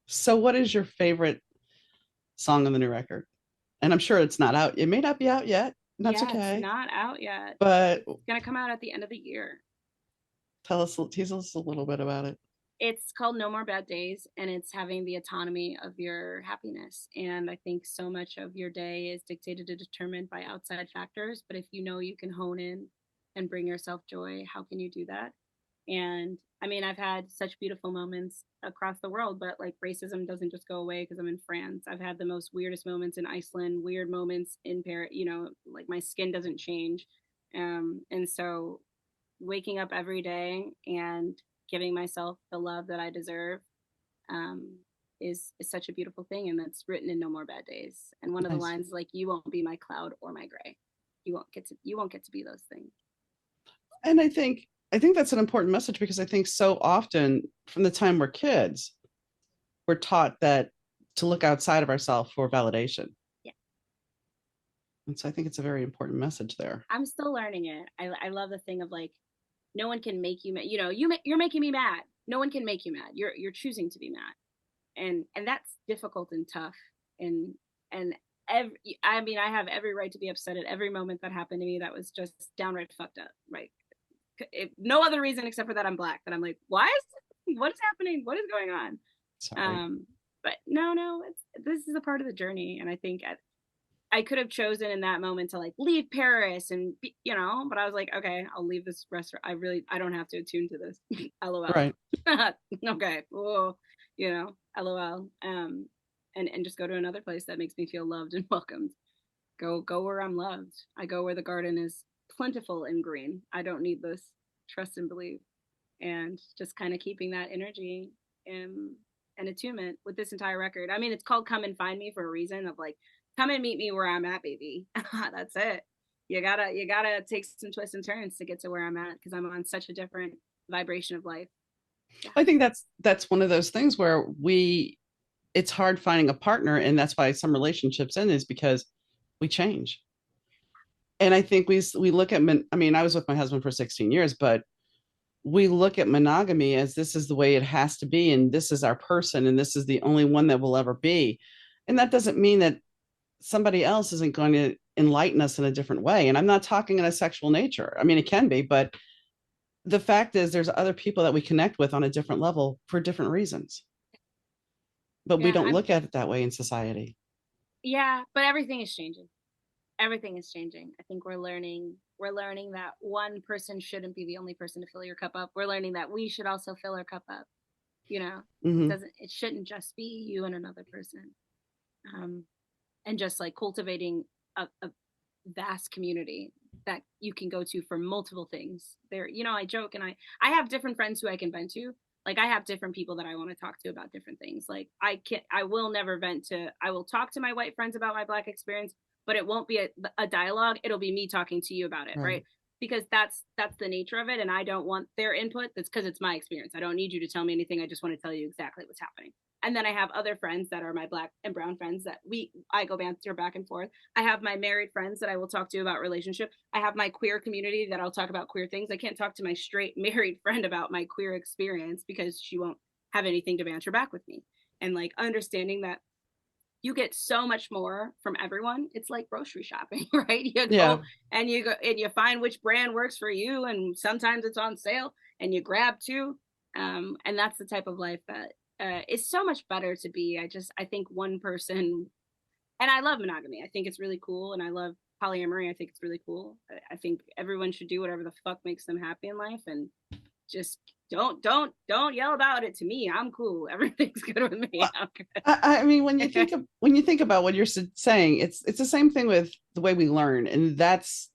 So what is your favorite song on the new record? And I'm sure it's not out. It may not be out yet. That's Yeah, it's okay. not out yet. But It's gonna come out at the end of the year. tease us a little bit about it. It's called No More Bad Days, and it's having the autonomy of your happiness. And I think so much of your day is dictated and determined by outside factors. But if you know you can hone in and bring yourself joy, how can you do that? And I mean, I've had such beautiful moments across the world, but like racism doesn't just go away because I'm in France. I've had the most weirdest moments in Iceland, weird moments in Paris, like my skin doesn't change. And so waking up every day and giving myself the love that I deserve um, is such a beautiful thing, and that's written in No More Bad Days. And one of the Nice. lines is like, "You won't be my cloud or my gray. You won't get to be those things." And I think that's an important message because I think so often from the time we're kids, we're taught that to look outside of ourselves for validation. Yeah, And so I think it's a very important message there. I'm still learning it. I love the thing of like, no one can make you mad. You're making me mad. No one can make you mad. You're choosing to be mad, and that's difficult and tough. And I mean, I have every right to be upset at every moment that happened to me that was just downright fucked up. Right? No other reason except for that I'm black. That I'm like, what is happening? What is going on? Sorry. But no, this is a part of the journey, and I think I could have chosen in that moment to like leave Paris and but I was like, okay, I'll leave this restaurant. I don't have to attune to this. LOL. Right. Okay. Whoa. LOL. And just go to another place that makes me feel loved and welcomed. Go where I'm loved. I go where the garden is plentiful and green. I don't need this. Trust and believe. And just kind of keeping that energy and attunement with this entire record. I mean, it's called Come and Find Me for a reason of like, come and meet me where I'm at, baby. That's it. You gotta take some twists and turns to get to where I'm at because I'm on such a different vibration of life. Yeah. I think that's one of those things where it's hard finding a partner, and that's why some relationships end is because we change. And I think we look at I mean, I was with my husband for 16 years, but we look at monogamy as this is the way it has to be, and this is our person, and this is the only one that will ever be. And that doesn't mean that somebody else isn't going to enlighten us in a different way. And I'm not talking in a sexual nature. I mean, it can be, but the fact is there's other people that we connect with on a different level for different reasons. But we Yeah, don't look at it that way in society. yeah, but everything is changing. Everything is changing. I think we're learning that one person shouldn't be the only person to fill your cup up. We're learning that we should also fill our cup up. Mm-hmm. It shouldn't just be you and another person. Um, and just like cultivating a vast community that you can go to for multiple things. I joke and I have different friends who I can vent to, Like I have different people that I want to talk to about different things. Like I will never I will talk to my white friends about my Black experience, but it won't be a dialogue. It'll be me talking to you about it. Right. Right. Because that's the nature of it. And I don't want their input. That's because it's my experience. I don't need you to tell me anything. I just want to tell you exactly what's happening. And then I have other friends that are my Black and brown friends that I go banter back and forth. I have my married friends that I will talk to about relationship. I have my queer community that I'll talk about queer things. I can't talk to my straight married friend about my queer experience because she won't have anything to banter back with me. And like understanding that you get so much more from everyone. It's like grocery shopping, right? You Yeah. go and you find which brand works for you, and sometimes it's on sale, and you grab two. And that's the type of life that is so much better to be. I think one person, and I love monogamy. I think it's really cool, and I love polyamory. I think it's really cool. I think everyone should do whatever the fuck makes them happy in life, and just don't yell about it to me. I'm cool. Everything's good with me. Well, I'm good. I mean, when you think about what you're saying, it's the same thing with the way we learn, and that's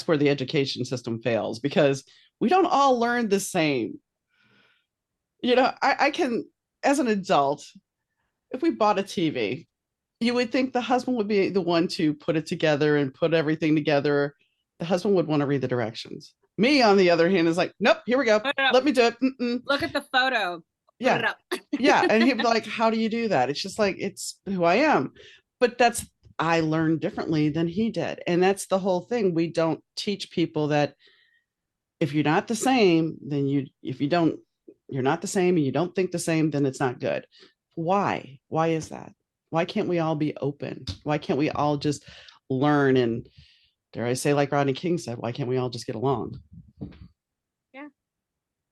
where the education system fails because we don't all learn the same. I can, as an adult, if we bought a TV, you would think the husband would be the one to put it together and put everything together. The husband would want to read the directions. Me, on the other hand, is like, nope, here we go. Put it up. Let me do it. Mm-mm. Look at the photo. Put Yeah. it up. Yeah. And he'd be like, how do you do that? It's just like, it's who I am. But I learned differently than he did. And that's the whole thing. We don't teach people that if you're not the same, then you're not the same and you don't think the same, then it's not good. Why? Why is that? Why can't we all be open? Why can't we all just learn? And dare I say, like Rodney King said, why can't we all just get along? Yeah.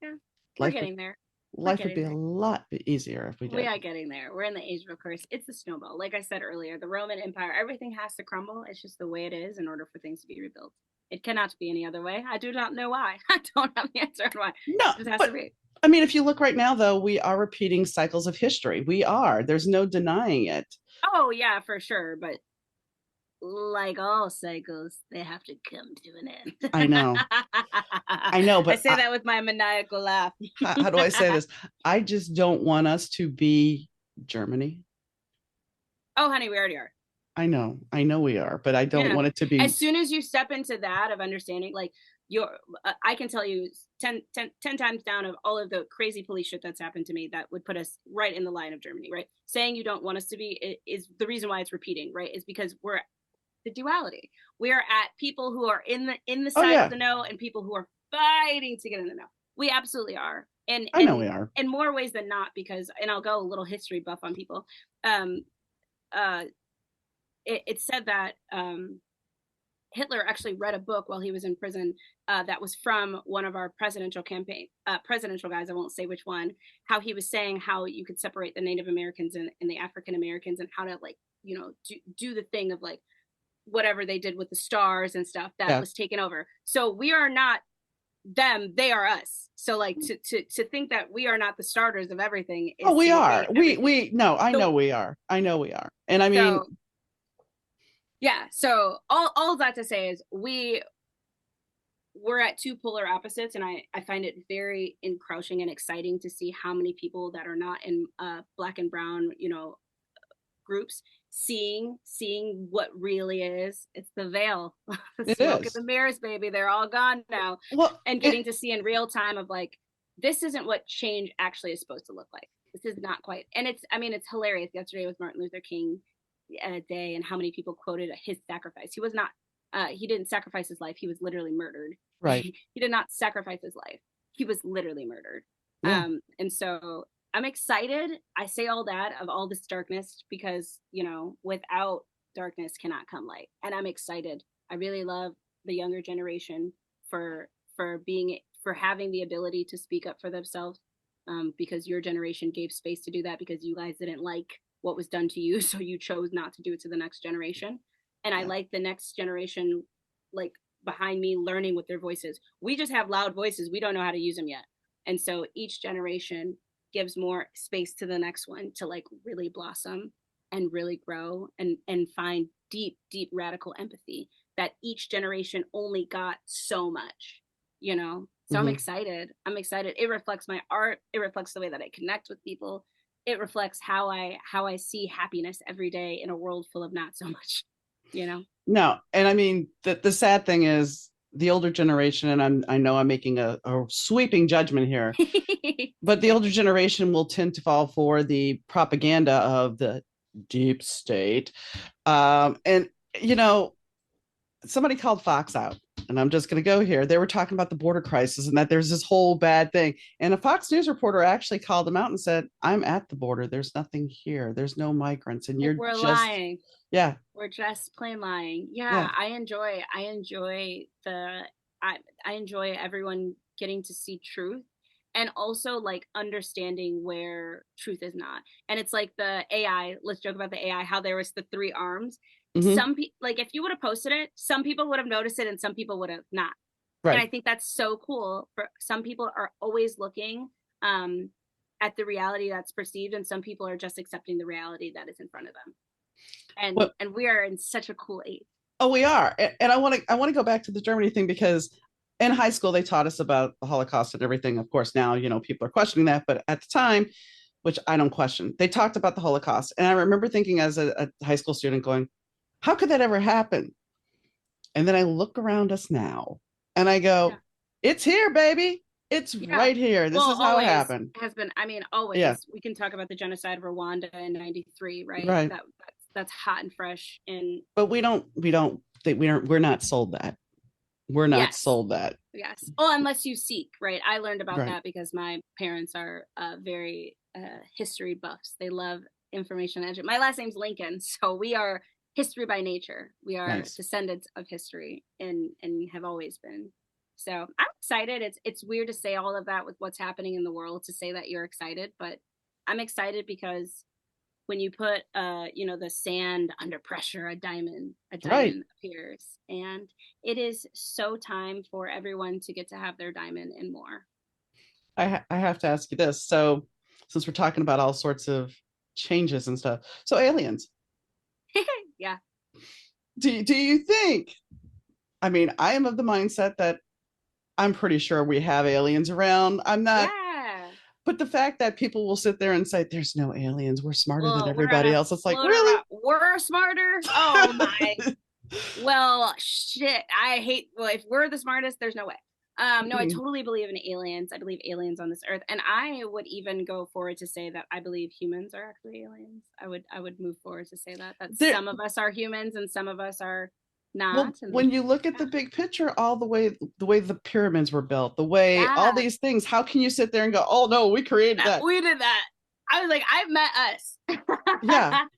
Yeah. We're Life getting there. Life would be a lot easier if we did. We are getting there. We're in the age of Aquarius. It's the snowball. Like I said earlier, the Roman Empire, everything has to crumble. It's just the way it is in order for things to be rebuilt. It cannot be any other way. I do not know why. I don't have the answer why. No, it has to be. I mean, if you look right now, though, we are repeating cycles of history. We are. There's no denying it. Oh, yeah, for sure. But like all cycles, they have to come to an end. I know. I know, but I say that with my maniacal laugh. How do I say this? I just don't want us to be Germany. Oh, honey, we already are. I know we are, but I don't want it to be. As soon as you step into that of understanding, like I can tell you 10 times down of all of the crazy police shit that's happened to me that would put us right in the line of Germany, right? Saying you don't want us to be is the reason why it's repeating, right? Is because we're the duality. We are at people who are in the side of the no and people who are fighting to get in the no. We absolutely are. And I know we are. In more ways than not, because, and I'll go a little history buff on people. It said that Hitler actually read a book while he was in prison that was from one of our presidential guys. I won't say which one. How he was saying how you could separate the Native Americans and the African Americans, and how to do the thing of like whatever they did with the stars and stuff that was taken over. So we are not them, they are us. So like to think that we are not the starters of everything. We are. We no, I know we are. And I mean, yeah. So all that to say is we're at two polar opposites, and I find it very encroaching and exciting to see how many people that are not in Black and brown, groups seeing what really is. It's the veil. The smoke and the mirrors, baby. They're all gone now. Well, and getting to see in real time of like, this isn't what change actually is supposed to look like. This is not quite. And it's hilarious. Yesterday was Martin Luther King Day, and how many people quoted his sacrifice. He was not he didn't sacrifice his life. He was literally murdered. Right. He did not sacrifice his life. He was literally murdered. Yeah. And so I'm excited. I say all that of all this darkness because, without darkness cannot come light. And I'm excited. I really love the younger generation for having the ability to speak up for themselves, because your generation gave space to do that because you guys didn't like what was done to you. So you chose not to do it to the next generation. And I like the next generation, like behind me, learning with their voices. We just have loud voices. We don't know how to use them yet. And so each generation gives more space to the next one to like really blossom and really grow and find deep radical empathy that each generation only got so much, So I'm excited. I'm excited. It reflects my art. It reflects the way that I connect with people. It reflects how I see happiness every day in a world full of not so much, you know. No, and I mean the sad thing is the older generation, and I know I'm making a sweeping judgment here, but the Okay. older generation will tend to fall for the propaganda of the deep state. And you know, somebody called Fox out, and I'm just going to go here. They were talking about the border crisis and that there's this whole bad thing. And a Fox News reporter actually called them out and said, I'm at the border. There's nothing here. There's no migrants. And you're We're just, lying. yeah, We're just plain lying. yeah. Yeah, I I enjoy everyone getting to see truth and also like understanding where truth is not. And it's like the AI, let's joke about the AI, how there was the three arms. Mm-hmm. Some people, like if you would have posted it, some people would have noticed it and some people would have not. And Right. I think that's so cool. For some people are always looking um at the reality that's perceived, and some people are just accepting the reality that is in front of them. Well, And we are in such a cool age. oh, we are. And I want to go back to the Germany thing because in high school they taught us about the Holocaust and everything. Of course, now, people are questioning that, but at the time, which I don't question, they talked about the Holocaust. And I remember thinking as a high school student going, how could that ever happen? And then I look around us now and I Yeah. go, it's here, baby. It's Yeah. right here. This Well, is how it always happened. has been. I mean, Yeah. always. We can talk about the genocide of Rwanda in '93, right? Right. That's hot and fresh. And But we're not sold that. We're not yes, sold that. yes. Oh, unless you seek, right? I learned about Right. that because my parents are very history buffs. They love information. My last name's Lincoln, so we are history by nature. We are Nice. descendants of history, and have always been. So I'm excited. It's weird to say all of that with what's happening in the world, to say that you're excited, but I'm excited because when you put the sand under pressure, a Right. diamond appears, and it is so time for everyone to get to have their diamond and more. I have to ask you this. So, since we're talking about all sorts of changes and stuff, so aliens, Yeah. do you think? I mean, I am of the mindset that I'm pretty sure we have aliens around. I'm not, Yeah. but the fact that people will sit there and say, there's no aliens, we're smarter than Well, we're everybody gonna else. It's like, float really? around. We're smarter. Oh my. Well, shit. I hate. Well, if we're the smartest, there's no way. No, I totally believe in aliens. I believe aliens on this earth, and I would even go forward to say that I believe humans are actually aliens. I would move forward to say that There, some of us are humans and some of us are well, not. And when you look at yeah, the big picture, all the way the pyramids were built, the way all yeah, these things, how can you sit there and go, oh no, we created that? we did that. I was like, I've met Yeah, us.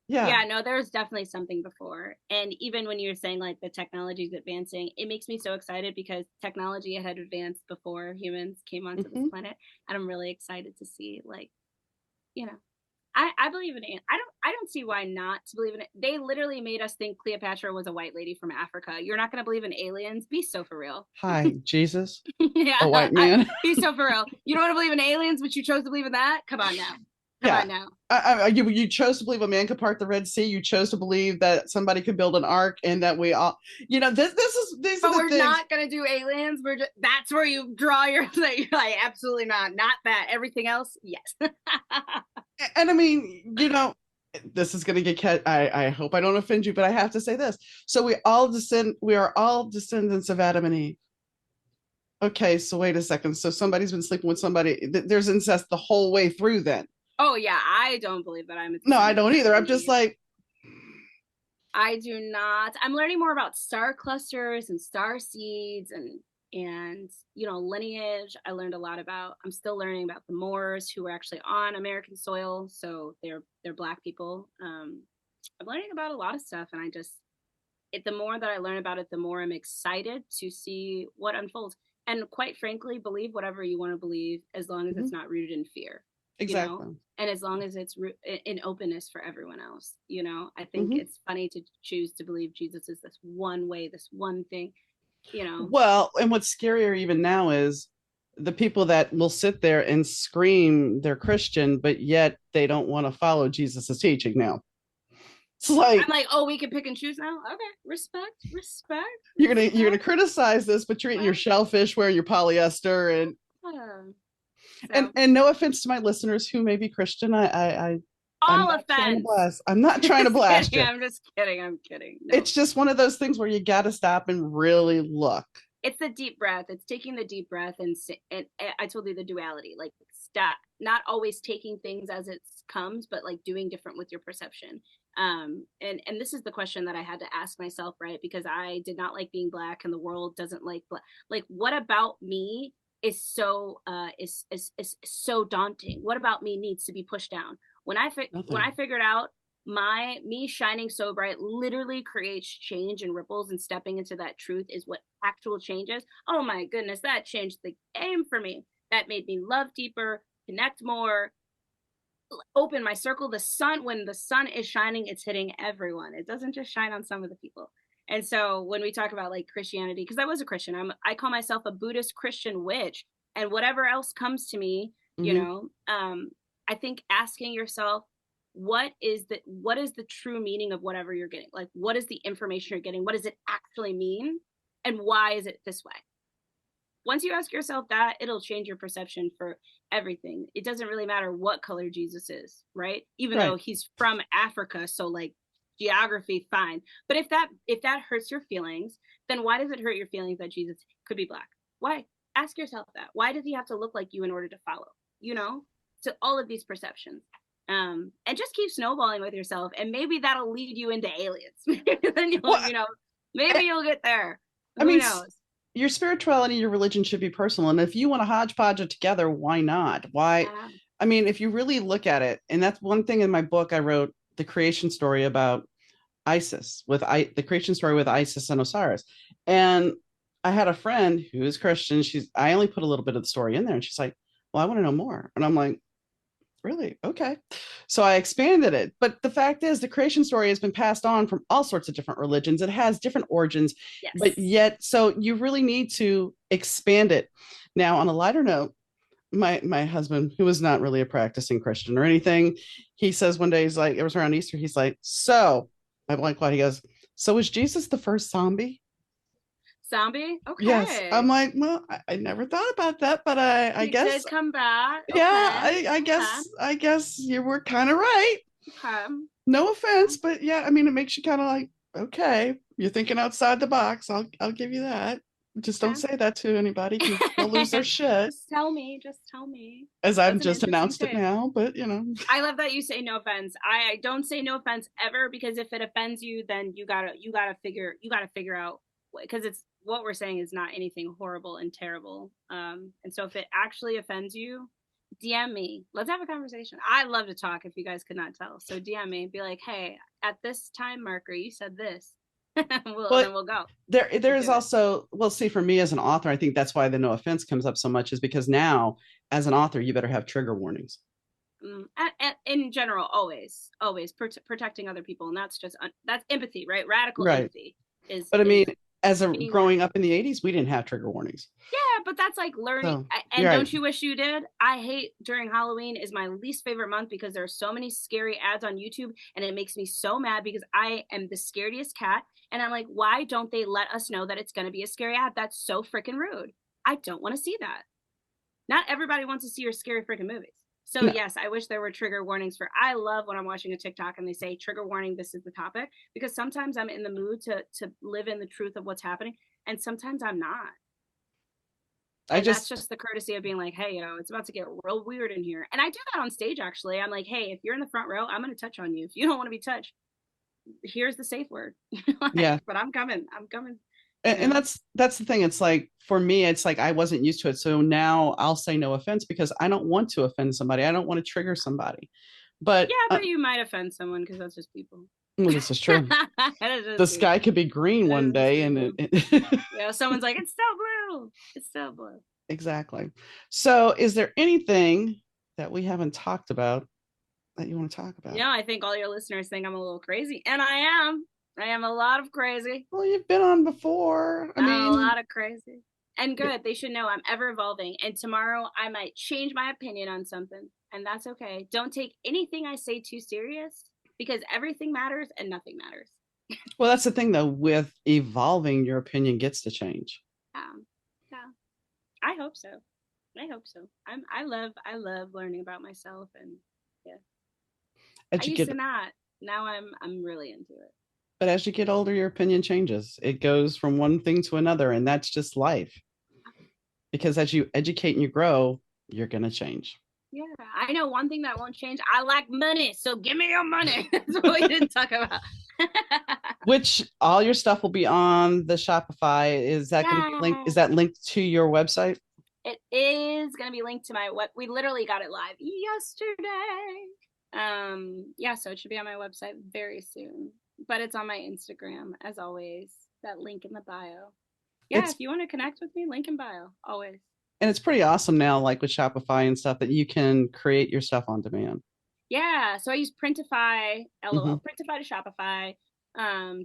yeah. Yeah, no, there's definitely something before. And even when you're saying like the technology is advancing, it makes me so excited because technology had advanced before humans came onto this Hmm. planet. And I'm really excited to see like, you know, I believe in it. I don't see why not to believe in it. They literally made us think Cleopatra was a white lady from Africa. You're not gonna believe in aliens? Be so for real. Hi, Jesus, Yeah, a white man. be so for real. You don't want to believe in aliens, but you chose to believe in that? Come on now. Come Yeah. on now. You chose to believe a man could part the Red Sea. You chose to believe that somebody could build an ark, and that we all, these are But the we're things. not gonna do aliens. We're just, that's where you draw your you're like absolutely not that. Everything else, yes. And I mean, this is going to get. I hope I don't offend you, but I have to say this. So we are all descendants of Adam and Eve. Okay, so wait a second. So somebody's been sleeping with somebody. There's incest the whole way through. Then Oh yeah, I don't believe that I'm a no, I descendant of don't either. Adam I'm and just Eve. like, I do not. I'm learning more about star clusters and star seeds and lineage. I learned a lot about. I'm still learning about the Moors who were actually on American soil, so they're black people. I'm learning about a lot of stuff, and the more that I learn about it, the more I'm excited to see what unfolds. And quite frankly, believe whatever you want to believe as long as it's mhm, not rooted in fear, exactly. and as long as it's in openness for everyone else. I think Hmm. it's funny to choose to believe Jesus is this one way, this one thing, you know. Well, and what's scarier even now is the people that will sit there and scream they're Christian, but yet they don't want to follow Jesus's teaching now. It's like, I'm like, oh, we can pick and choose now. Okay, respect. you're gonna criticize this, but you're eating your shellfish, wearing your polyester, So and no offense to my listeners who may be Christian, I'm all not trying to offense. blast. I'm not trying to blast you. I'm just kidding. I'm kidding. No. It's just one of those things where you got to stop and really look. It's the deep breath. It's taking the deep breath and I told you the duality. Like stop, not always taking things as it comes, but like doing different with your perception. And this is the question that I had to ask myself, right? Because I did not like being Black, and the world doesn't like Black. Like, what about me is so is so daunting? What about me needs to be pushed down? When I figured out me shining so bright literally creates change and ripples, and stepping into that truth is what actual change is. Oh my goodness, that changed the game for me. That made me love deeper, connect more, open my circle. The sun, when the sun is shining, it's hitting everyone. It doesn't just shine on some of the people. And so when we talk about like Christianity, because I was a Christian, I call myself a Buddhist Christian witch, and whatever else comes to me, I think asking yourself, what is the true meaning of whatever you're getting? Like, what is the information you're getting? What does it actually mean? And why is it this way? Once you ask yourself that, it'll change your perception for everything. It doesn't really matter what color Jesus is, right? Even though he's from Africa, so like geography, fine. But if that hurts your feelings, then why does it hurt your feelings that Jesus could be Black? Why? Ask yourself that. Why does he have to look like you in order to follow? So all of these perceptions. And just keep snowballing with yourself, and maybe that'll lead you into aliens. Then maybe you'll get there. Who knows? Your spirituality, your religion should be personal, and if you want to hodgepodge it together, why not? Why? Yeah. I mean, if you really look at it, and that's one thing in my book, I wrote the creation story about Isis, the creation story with Isis and Osiris, and I had a friend who is Christian. I only put a little bit of the story in there, and she's like, "Well, I want to know more," and I'm like, really? Okay. So I expanded it. But the fact is, the creation story has been passed on from all sorts of different religions. It has different origins, but yet, so you really need to expand it. Now, on a lighter note, my husband, who was not really a practicing Christian or anything, he says one day, he's like, it was around Easter, he's like, so, I'm like, what? He goes, so was Jesus the first zombie? Zombie? Okay. Yes. I'm like, well, I never thought about that, but I guess he did come back. Okay. Yeah, I guess you were kind of right. Okay. No offense, but yeah, I mean, it makes you kind of like, okay, you're thinking outside the box. I'll give you that. Just don't say that to anybody because they'll lose their shit. Just tell me. As I've just announced it now, but I love that you say no offense. I don't say no offense ever, because if it offends you, then you gotta figure out, because it's what we're saying is not anything horrible and terrible. And so if it actually offends you, DM me. Let's have a conversation. I love to talk, if you guys could not tell. So DM me and be like, hey, at this time marker, you said this. Then we'll go. There is also, well, see, for me as an author, I think that's why the no offense comes up so much, is because now as an author, you better have trigger warnings. In general, always protecting other people. And that's empathy, right? Radical empathy is. But I mean, growing up in the 80s, we didn't have trigger warnings. Yeah, but that's like learning. Don't you wish you did? I hate during Halloween is my least favorite month, because there are so many scary ads on YouTube, and it makes me so mad, because I am the scariest cat, and I'm like, why don't they let us know that it's going to be a scary ad? That's so freaking rude. I don't want to see that. Not everybody wants to see your scary freaking movies. So no. Yes, I wish there were trigger warnings I love when I'm watching a TikTok and they say trigger warning, this is the topic, because sometimes I'm in the mood to live in the truth of what's happening, and sometimes I'm not. That's just the courtesy of being like, hey, it's about to get real weird in here. And I do that on stage, actually. I'm like, hey, if you're in the front row, I'm going to touch on you. If you don't want to be touched, here's the safe word. Yeah. But I'm coming. And that's the thing. It's like, for me, it's like I wasn't used to it. So now I'll say no offense, because I don't want to offend somebody. I don't want to trigger somebody. But yeah, but you might offend someone, because that's just people. Well, this is true. The sky could be green one day, and someone's like, it's still blue. It's still blue. Exactly. So is there anything that we haven't talked about that you want to talk about? I think all your listeners think I'm a little crazy, and I am a lot of crazy. Well, you've been on before. I mean, a lot of crazy. And good. They should know I'm ever evolving. And tomorrow I might change my opinion on something. And that's okay. Don't take anything I say too serious, because everything matters and nothing matters. Well, that's the thing though, with evolving, your opinion gets to change. Yeah. Yeah. I hope so. I hope so. I love learning about myself, and yeah. I As you used get to not. Now I'm really into it. But as you get older, your opinion changes. It goes from one thing to another, and that's just life. Because as you educate and you grow, you're going to change. Yeah, I know one thing that won't change. I like money, so give me your money. That's what we didn't talk about. Which all your stuff will be on the Shopify. Is that going to be linked? Is Yeah, that linked to your website? it is gonna be linked to my web. We literally got it live yesterday. Yeah, so it should be on my website very soon. But it's on my Instagram as always. That link in the bio. Yeah, It's if you want to connect with me, link in bio always. and it's pretty awesome now, like with Shopify and stuff, that you can create your stuff on demand. Yeah, so I use Printify, Mm-hmm. LOL, Printify to Shopify,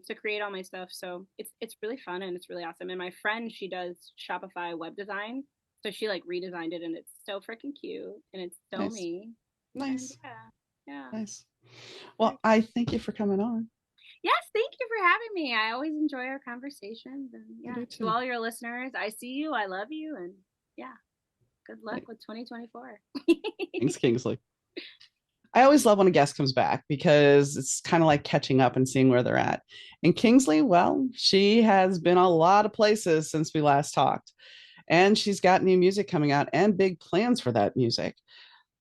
to create all my stuff. So it's really fun and it's really awesome. And my friend, she does Shopify web design, so she like redesigned it and it's so freaking cute and it's so Nice, me. And nice, yeah, yeah. nice. Well, I thank you for coming on. Yes, thank you for having me. I always enjoy our conversations. And I yeah, do to too. all your listeners, I see you, I love you, and yeah, good luck with 2024. Thanks, Kingsley. I always love when a guest comes back because it's kind of like catching up and seeing where they're at. And Kingsley, well, she has been a lot of places since we last talked, and she's got new music coming out and big plans for that music.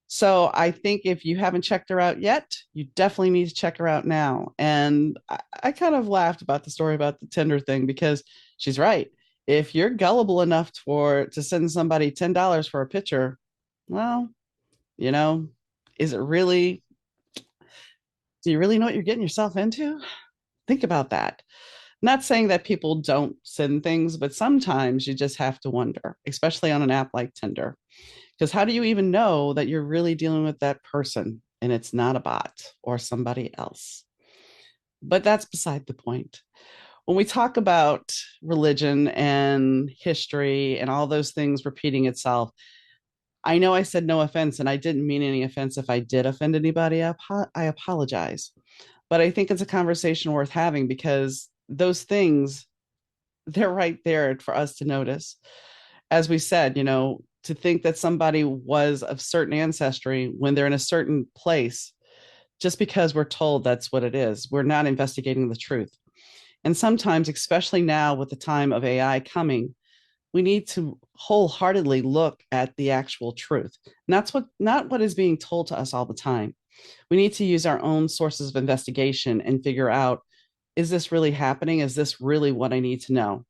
So I think if you haven't checked her out yet, you definitely need to check her out now. And I kind of laughed about the story about the Tinder thing because she's right. If you're gullible enough to send somebody $10 for a picture, well, you know, is it really, do you really know what you're getting yourself into? Think about that. Not saying that people don't send things, but sometimes you just have to wonder, especially on an app like Tinder. Because how do you even know that you're really dealing with that person and it's not a bot or somebody else? But that's beside the point. When we talk about religion and history and all those things repeating itself, I know I said no offense, and I didn't mean any offense. If I did offend anybody, I apologize. But I think it's a conversation worth having because those things, they're right there for us to notice. As we said, to think that somebody was of certain ancestry when they're in a certain place, just because we're told that's what it is, we're not investigating the truth. And sometimes, especially now with the time of AI coming, we need to wholeheartedly look at the actual truth. And that's not what is being told to us all the time. We need to use our own sources of investigation and figure out, is this really happening? Is this really what I need to know?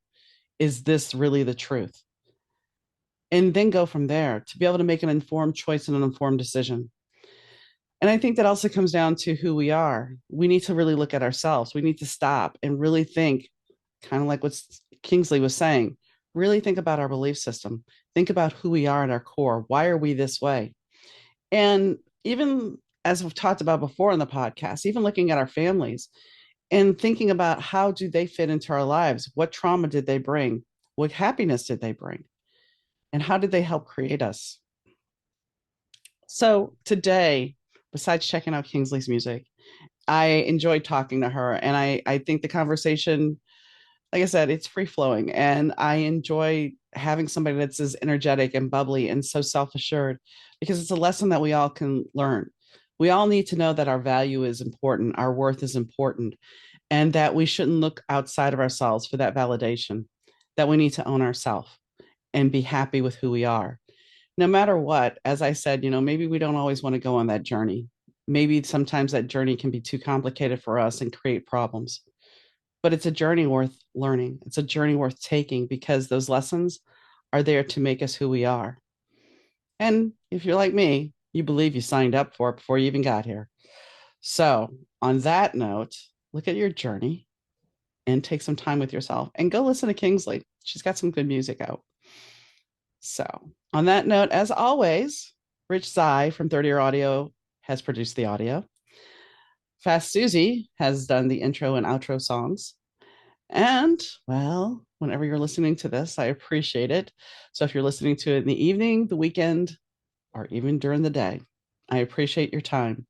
Is this really the truth? And then go from there to be able to make an informed choice and an informed decision. And I think that also comes down to who we are. We need to really look at ourselves. We need to stop and really think, kind of like what Kingsley was saying, really think about our belief system. Think about who we are at our core. Why are we this way? And even as we've talked about before in the podcast, even looking at our families and thinking about how do they fit into our lives? What trauma did they bring? What happiness did they bring? And how did they help create us? So today, besides checking out Kingsley's music, I enjoyed talking to her. And I think the conversation, like I said, it's free flowing. And I enjoy having somebody that's as energetic and bubbly and so self assured because it's a lesson that we all can learn. We all need to know that our value is important, our worth is important, and that we shouldn't look outside of ourselves for that validation, that we need to own ourselves and be happy with who we are. No matter what, as I said, maybe we don't always want to go on that journey. Maybe sometimes that journey can be too complicated for us and create problems. But it's a journey worth learning. It's a journey worth taking because those lessons are there to make us who we are. And if you're like me, you believe you signed up for it before you even got here. So, on that note, look at your journey and take some time with yourself and go listen to Kingsley. She's got some good music out. So, on that note, as always, Rich Zai from 30 Year Audio has produced the audio. Fast Susie has done the intro and outro songs. And, well, whenever you're listening to this, I appreciate it. So, if you're listening to it in the evening, the weekend, or even during the day, I appreciate your time.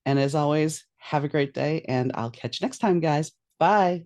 And as always, Have a great day, and I'll catch you next time, guys. Bye.